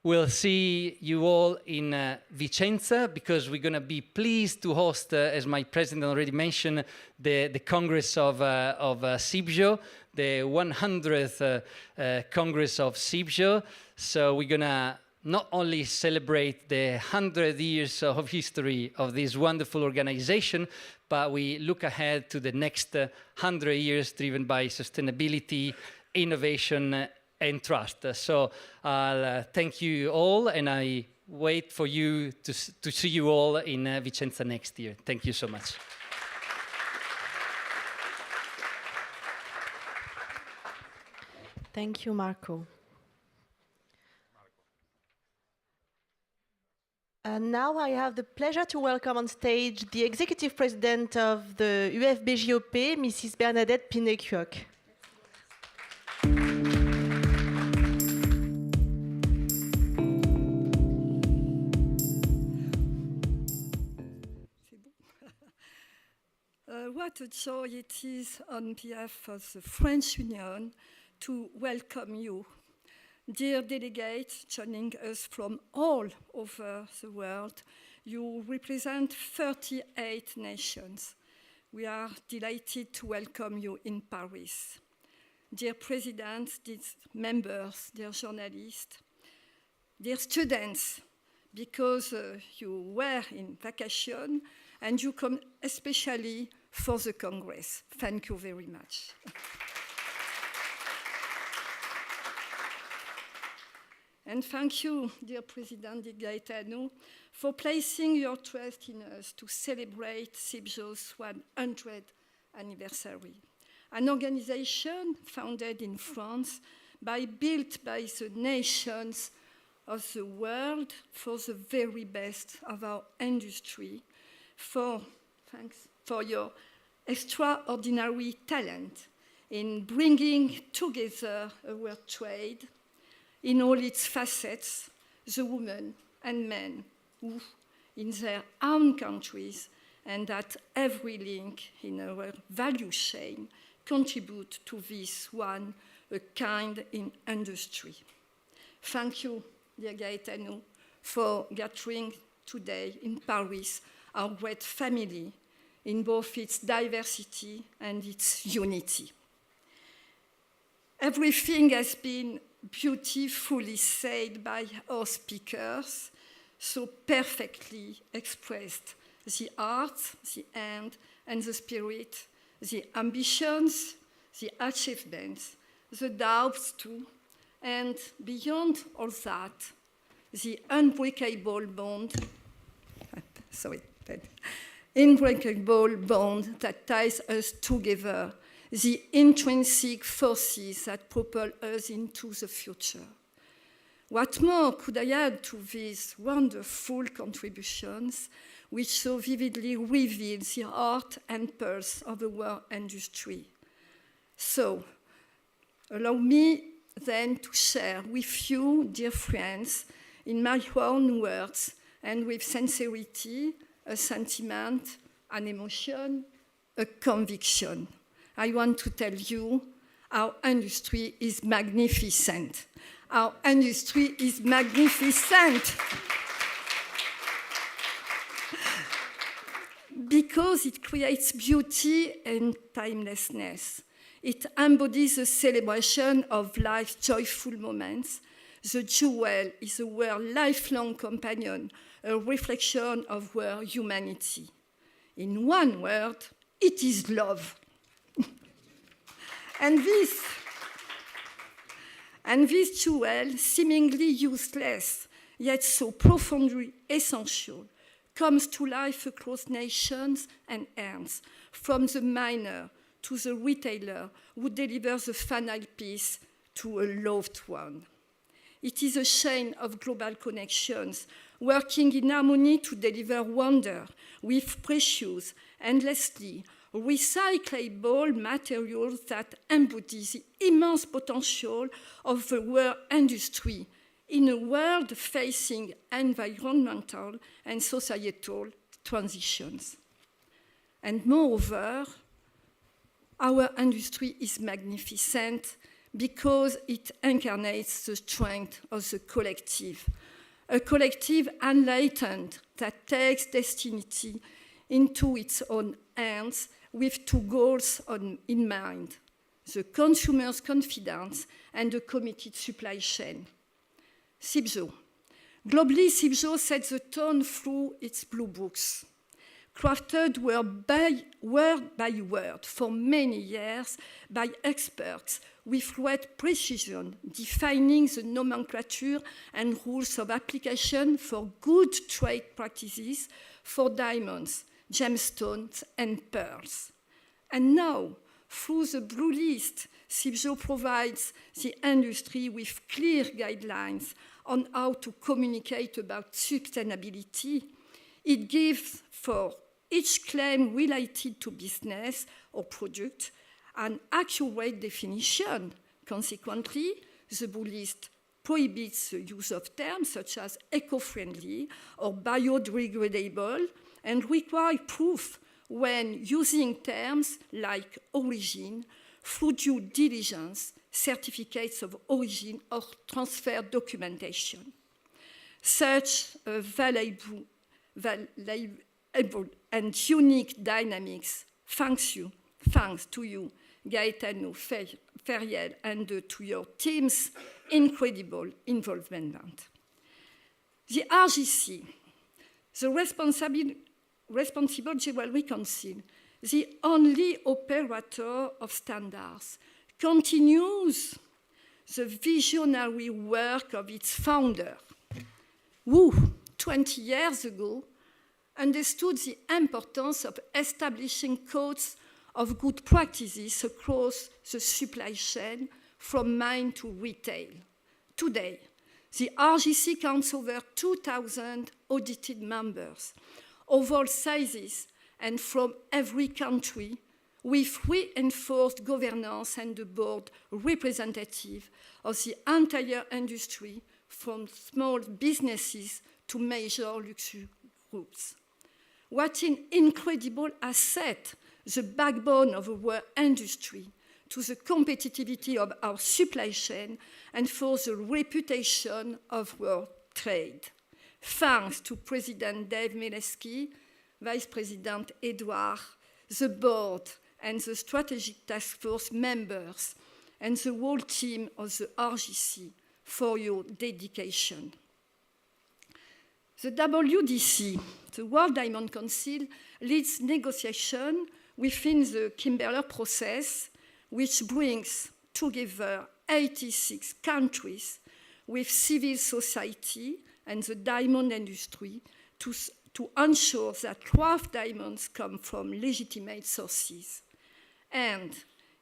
we'll see you all in Vicenza, because we're going to be pleased to host, as my president already mentioned, the Congress of CIBJO, the 100th Congress of CIBJO. So we're going to not only celebrate the 100 years of history of this wonderful organization, but we look ahead to the next 100 years driven by sustainability, innovation, and trust. So I'll thank you all, and I wait for you to see you all in Vicenza next year. Thank you so much. Thank you, Marco. And now I have the pleasure to welcome on stage the Executive President of the UFBJOP, Mrs. Bernadette Pinet-Cuoc. What a joy it is on behalf of the French Union to welcome you. Dear delegates joining us from all over the world, you represent 38 nations. We are delighted to welcome you in Paris. Dear presidents, dear members, dear journalists, dear students, because you were in vacation and you come especially for the Congress. Thank you very much. And thank you, dear President Gaetano, for placing your trust in us to celebrate CIBJO's 100th anniversary. An organization founded in France, built by the nations of the world for the very best of our industry, thanks for your extraordinary talent in bringing together our trade in all its facets, the women and men who, in their own countries and at every link in our value chain, contribute to this one, a kind in industry. Thank you, dear Gaetano, for gathering today in Paris our great family in both its diversity and its unity. Everything has been beautifully said by our speakers, so perfectly expressed the art, the end, and the spirit, the ambitions, the achievements, the doubts too, and beyond all that, the unbreakable bond, unbreakable bond that ties us together, the intrinsic forces that propel us into the future. What more could I add to these wonderful contributions, which so vividly reveal the heart and pulse of our industry? So, allow me then to share with you, dear friends, in my own words and with sincerity, a sentiment, an emotion, a conviction. I want to tell you our industry is magnificent. Our industry is magnificent because it creates beauty and timelessness. It embodies the celebration of life's joyful moments. The jewel is our lifelong companion, a reflection of our humanity. In one word, it is love. And this jewel, seemingly useless, yet so profoundly essential, comes to life across nations and ends, from the miner to the retailer who delivers the final piece to a loved one. It is a chain of global connections, working in harmony to deliver wonder with precious, endlessly recyclable materials that embody the immense potential of the world industry in a world facing environmental and societal transitions. And moreover, our industry is magnificent because it incarnates the strength of the collective, a collective enlightened that takes destiny into its own hands with two goals in mind: the consumer's confidence and a committed supply chain. CIBJO. Globally, CIBJO sets the tone through its blue books, crafted word by word for many years by experts with great precision, defining the nomenclature and rules of application for good trade practices for diamonds, gemstones, and pearls. And now, through the Blue List, CIBJO provides the industry with clear guidelines on how to communicate about sustainability. It gives for each claim related to business or product an accurate definition. Consequently, the Blue List prohibits the use of terms such as eco-friendly or biodegradable and requires proof when using terms like origin through due diligence, certificates of origin, or transfer documentation. Such a valuable and unique dynamics, thanks to you, Gaetano, Feriel, and to your team's incredible involvement. The RGC, the Responsible Jewellery Council, the only operator of standards, continues the visionary work of its founder, who, 20 years ago, understood the importance of establishing codes of good practices across the supply chain from mine to retail. Today, the RGC counts over 2,000 audited members of all sizes and from every country, with reinforced governance and the board representative of the entire industry, from small businesses to major luxury groups. What an incredible asset, the backbone of our industry, to the competitivity of our supply chain and for the reputation of our trade. Thanks to President Dave Mileski, Vice President Edouard, the board and the strategic task force members and the whole team of the RGC for your dedication. The WDC, the World Diamond Council, leads negotiation within the Kimberley process, which brings together 86 countries with civil society and the diamond industry to ensure that rough diamonds come from legitimate sources. And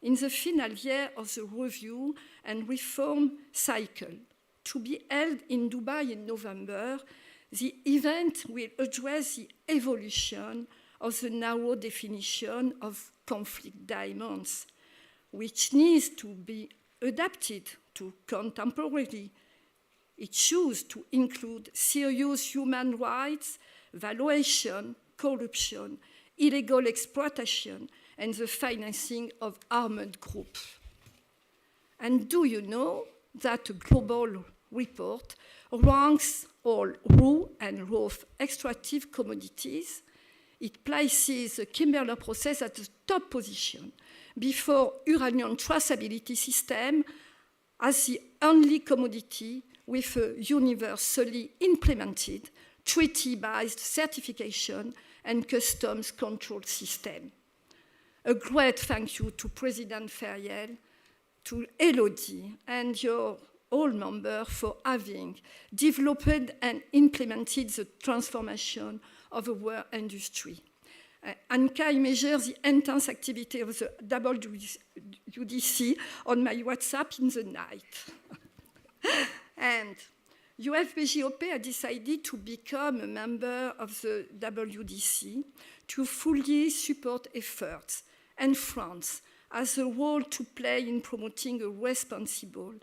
in the final year of the review and reform cycle, to be held in Dubai in November, the event will address the evolution of the narrow definition of conflict diamonds, which needs to be adapted to contemporary. It chose to include serious human rights, valuation, corruption, illegal exploitation, and the financing of armed groups. And do you know that a global report ranks all raw and rough extractive commodities? It places the Kimberley process at the top position before uranium traceability system as the only commodity with a universally implemented treaty-based certification and customs control system. A great thank you to President Feriel, to Elodie, and your all members for having developed and implemented the transformation of our industry. Ankai measures the intense activity of the WDC on my WhatsApp in the night. And UFBJOP has decided to become a member of the WDC to fully support efforts, and France has a role to play in promoting a responsible,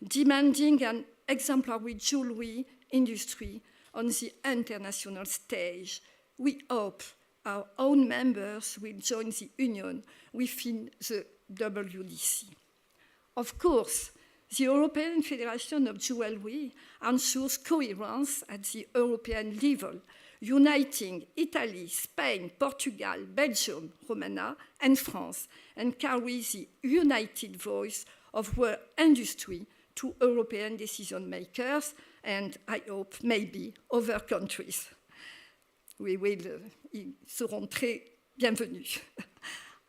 demanding and exemplary jewelry industry on the international stage. We hope our own members will join the union within the WDC. Of course, the European Federation of Jewellery ensures coherence at the European level, uniting Italy, Spain, Portugal, Belgium, Romania, and France, and carries the united voice of world industry to European decision makers, and I hope maybe other countries. Ils seront très bienvenus.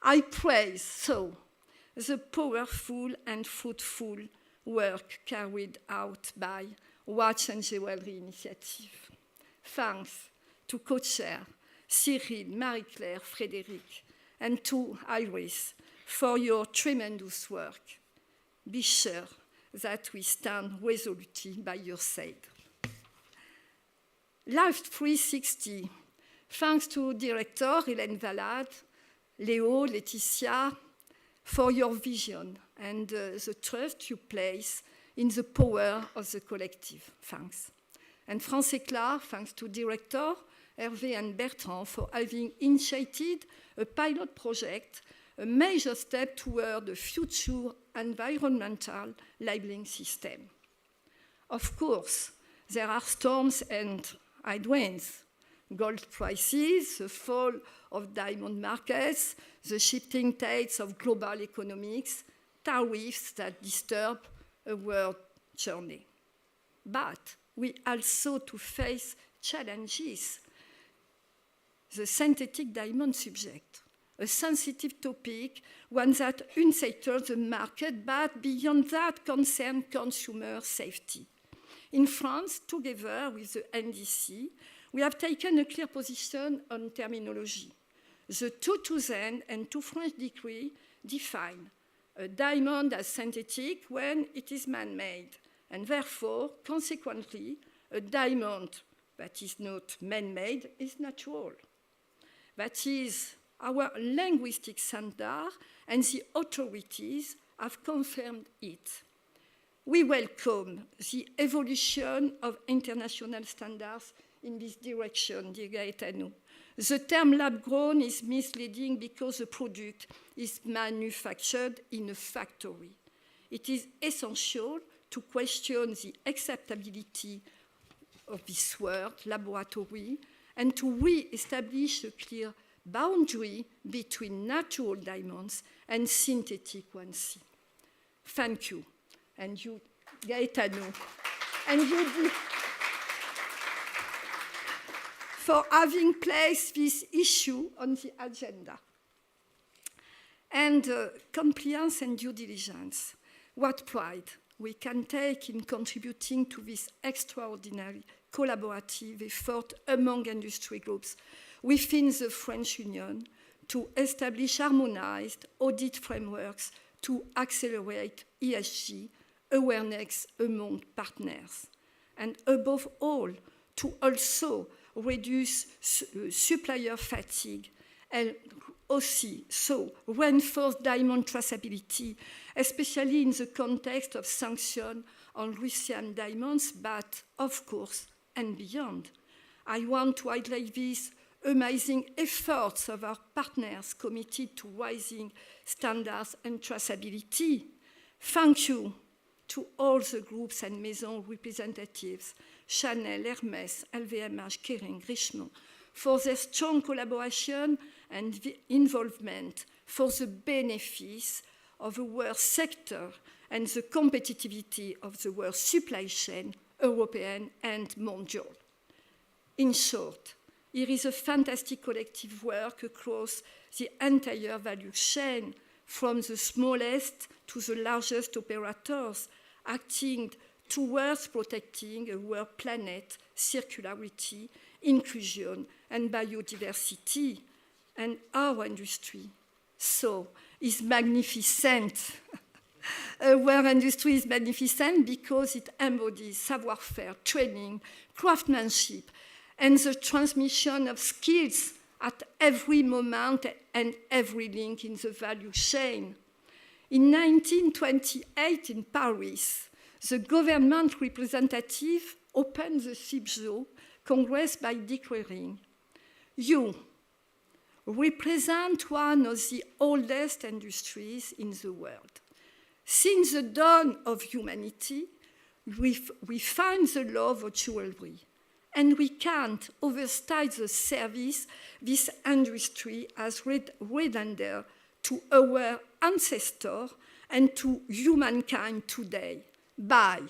I praise so the powerful and fruitful work carried out by Watch and Jewellery Initiative. Thanks to co-chair Cyril, Marie-Claire, Frédéric, and to Iris for your tremendous work. Be sure that we stand resolutely by your side. Life 360. Thanks to Director Hélène Valade, Léo, Laetitia, for your vision and the trust you place in the power of the collective. Thanks. And France Éclat, thanks to Director Hervé and Bertrand for having initiated a pilot project, a major step toward a future environmental labeling system. Of course, there are storms and headwinds. Gold prices, the fall of diamond markets, the shifting tides of global economics, tariffs that disturb a world journey. But we also to face challenges. The synthetic diamond subject, a sensitive topic, one that unsettles the market, but beyond that concerns consumer safety. In France, together with the NDC, we have taken a clear position on terminology. The 2000 and 2 French decree define a diamond as synthetic when it is man-made, and therefore, consequently, a diamond that is not man-made is natural. That is our linguistic standard, and the authorities have confirmed it. We welcome the evolution of international standards in this direction, dear Gaetano. The term lab-grown is misleading because the product is manufactured in a factory. It is essential to question the acceptability of this word, laboratory, and to re-establish a clear boundary between natural diamonds and synthetic ones. Thank you. And you, Gaetano, and you for having placed this issue on the agenda. And compliance and due diligence. What pride we can take in contributing to this extraordinary collaborative effort among industry groups within the French Union to establish harmonized audit frameworks to accelerate ESG awareness among partners. And above all, to also reduce supplier fatigue and also reinforce diamond traceability, especially in the context of sanctions on Russian diamonds, but of course, and beyond. I want to highlight these amazing efforts of our partners committed to rising standards and traceability. Thank you to all the groups and Maison representatives, Chanel, Hermès, LVMH, Kering, Richemont, for their strong collaboration and involvement for the benefits of the world sector and the competitivity of the world supply chain, European and mondial. In short, here is a fantastic collective work across the entire value chain, from the smallest to the largest operators, acting towards protecting a world planet, circularity, inclusion, and biodiversity. and our industry. So, is magnificent. Our industry is magnificent because it embodies savoir-faire, training, craftsmanship, and the transmission of skills at every moment and every link in the value chain. In 1928 in Paris, the government representative opened the CIBJO Congress by declaring, "You represent one of the oldest industries in the world. Since the dawn of humanity, we find the love of jewelry, and we can't overstate the service this industry has rendered to our ancestors and to humankind today by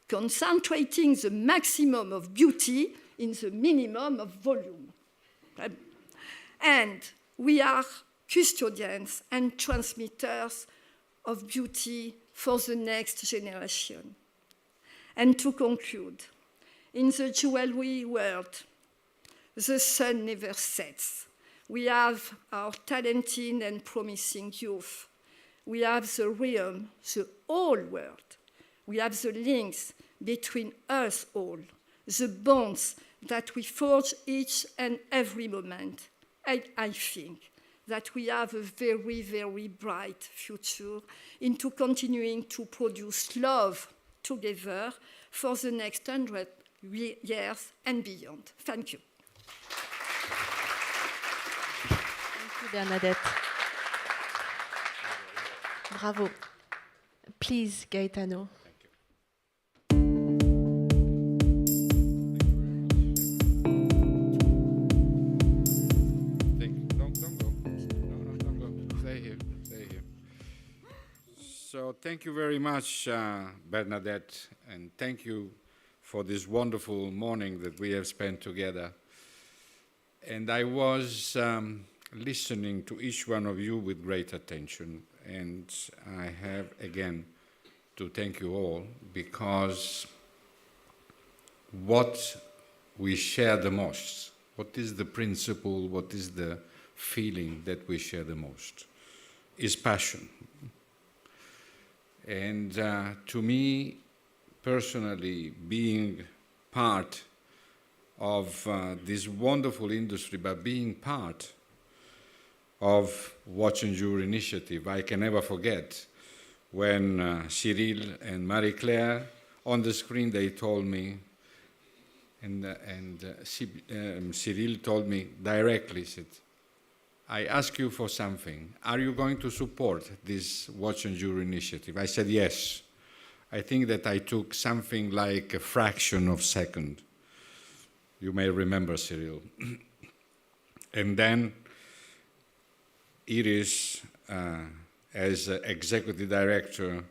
concentrating the maximum of beauty in the minimum of volume." And we are custodians and transmitters of beauty for the next generation. And to conclude, in the jewelry world, the sun never sets. We have our talented and promising youth. We have the realm, the whole world. We have the links between us all, the bonds that we forge each and every moment. I think that we have a very, very bright future into continuing to produce love together for the next 100 years and beyond. Thank you. Thank you, Bernadette. Bravo. Please, Gaetano. So thank you very much, Bernadette, and thank you for this wonderful morning that we have spent together. And I was listening to each one of you with great attention, and I have, again, to thank you all, because what we share the most, what is the principle, what is the feeling that we share the most, is passion. And to me, personally, being part of this wonderful industry, but being part of Watch and Jewelry Initiative, I can never forget when Cyril and Marie-Claire, on the screen, they told me, and Cyril told me directly, said, "I ask you for something. Are you going to support this Watch and Jewelry Initiative?" I said, yes. I think that I took something like a fraction of a second. You may remember, Cyril. And then Iris, as executive director,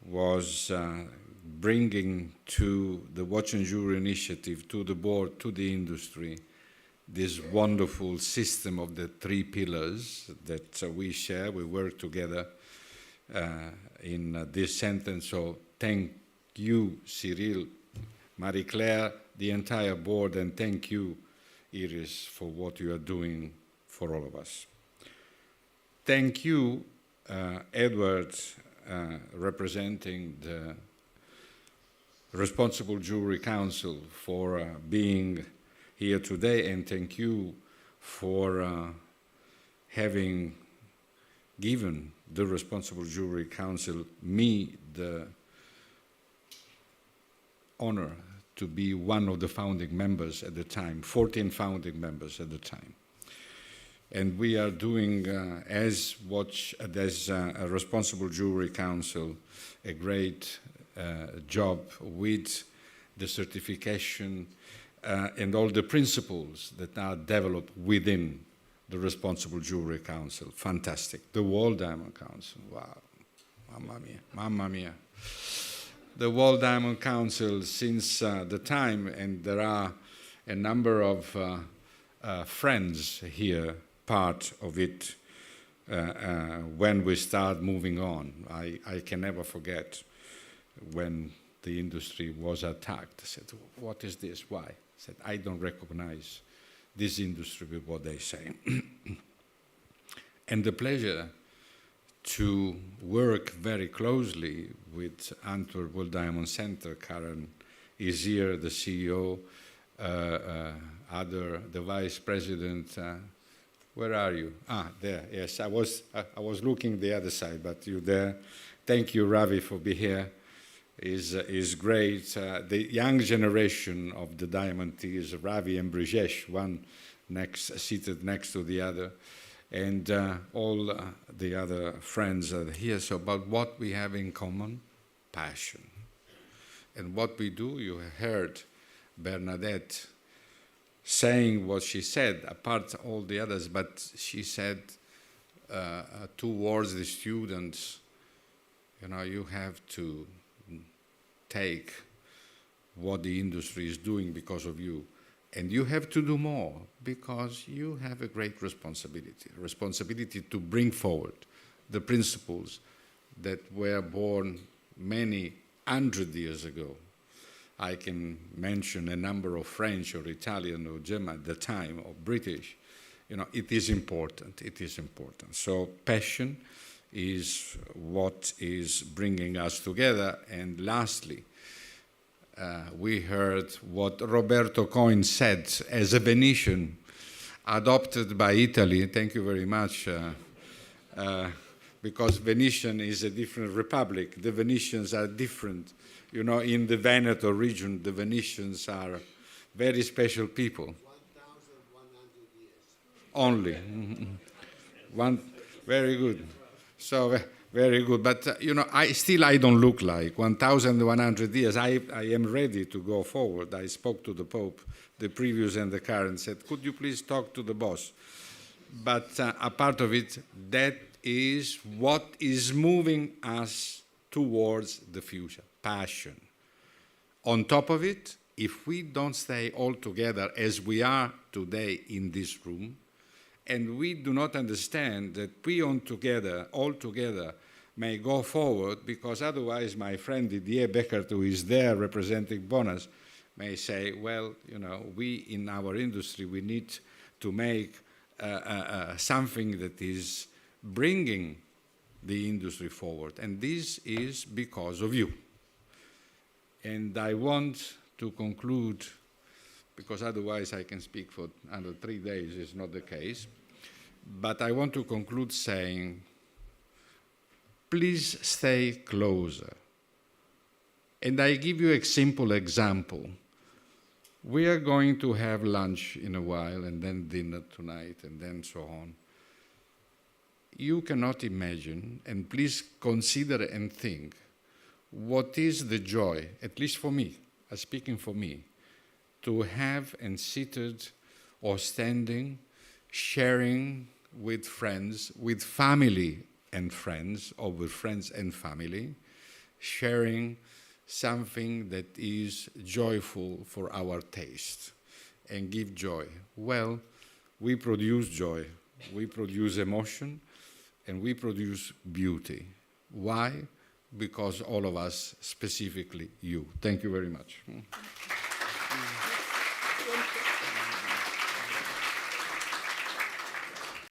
was bringing to the Watch and Jewelry Initiative, to the board, to the industry, this wonderful system of the 3 pillars that we share. We work together in this sentence. So thank you, Cyril, Marie-Claire, the entire board, and thank you, Iris, for what you are doing for all of us. Thank you, Edward, representing the Responsible Jewelry Council, for being here today, and thank you for having given the Responsible Jewelry Council me the honor to be one of the founding members at the time, 14 founding members at the time. And we are doing, as a Responsible Jewelry Council, a great job with the certification and all the principles that are developed within the Responsible Jewelry Council. Fantastic. The World Diamond Council. Wow. Mamma mia. Mamma mia. The World Diamond Council, since the time, and there are a number of friends here, part of it, when we start moving on. I can never forget when the industry was attacked. I said, what is this? Why? I said, I don't recognize this industry with what they say. And the pleasure to work very closely with Antwerp World Diamond Center. Karen is here, the CEO, the vice president. Where are you? Ah, there. Yes, I was looking the other side, but you're there. Thank you, Ravi, for being here. Is great. The young generation of the diamond is Ravi and Brijesh, one seated next to the other, and all the other friends are here. So about what we have in common, passion. And what we do, you heard Bernadette saying what she said, apart all the others, but she said towards the students, you have to take what the industry is doing because of you. And you have to do more because you have a great responsibility to bring forward the principles that were born many 100 years ago. I can mention a number of French or Italian or German at the time, or British. It is important. It is important. So passion is what is bringing us together. And lastly, we heard what Roberto Coin said as a Venetian adopted by Italy. Thank you very much. Because Venetian is a different republic. The Venetians are different. In the Veneto region, the Venetians are very special people. 1,100 years. Only. Very good. So, very good. But, I don't look like 1,100 years. I am ready to go forward. I spoke to the Pope, the previous and the current, said, could you please talk to the boss? But a part of it, that is what is moving us towards the future, passion. On top of it, if we don't stay all together as we are today in this room, and we do not understand that we all together may go forward, because otherwise my friend Didier Beckert, who is there representing Bonas, may say, well, we in our industry, we need to make something that is bringing the industry forward. And this is because of you. And I want to conclude, because otherwise I can speak for under 3 days, it's not the case. But I want to conclude saying, please stay closer. And I give you a simple example. We are going to have lunch in a while, and then dinner tonight, and then so on. You cannot imagine, and please consider and think, what is the joy, at least for me, speaking for me, to have and seated or standing, sharing with friends, with family and friends, or with friends and family, sharing something that is joyful for our taste and give joy. Well, we produce joy, we produce emotion, and we produce beauty. Why? Because all of us, specifically you. Thank you very much.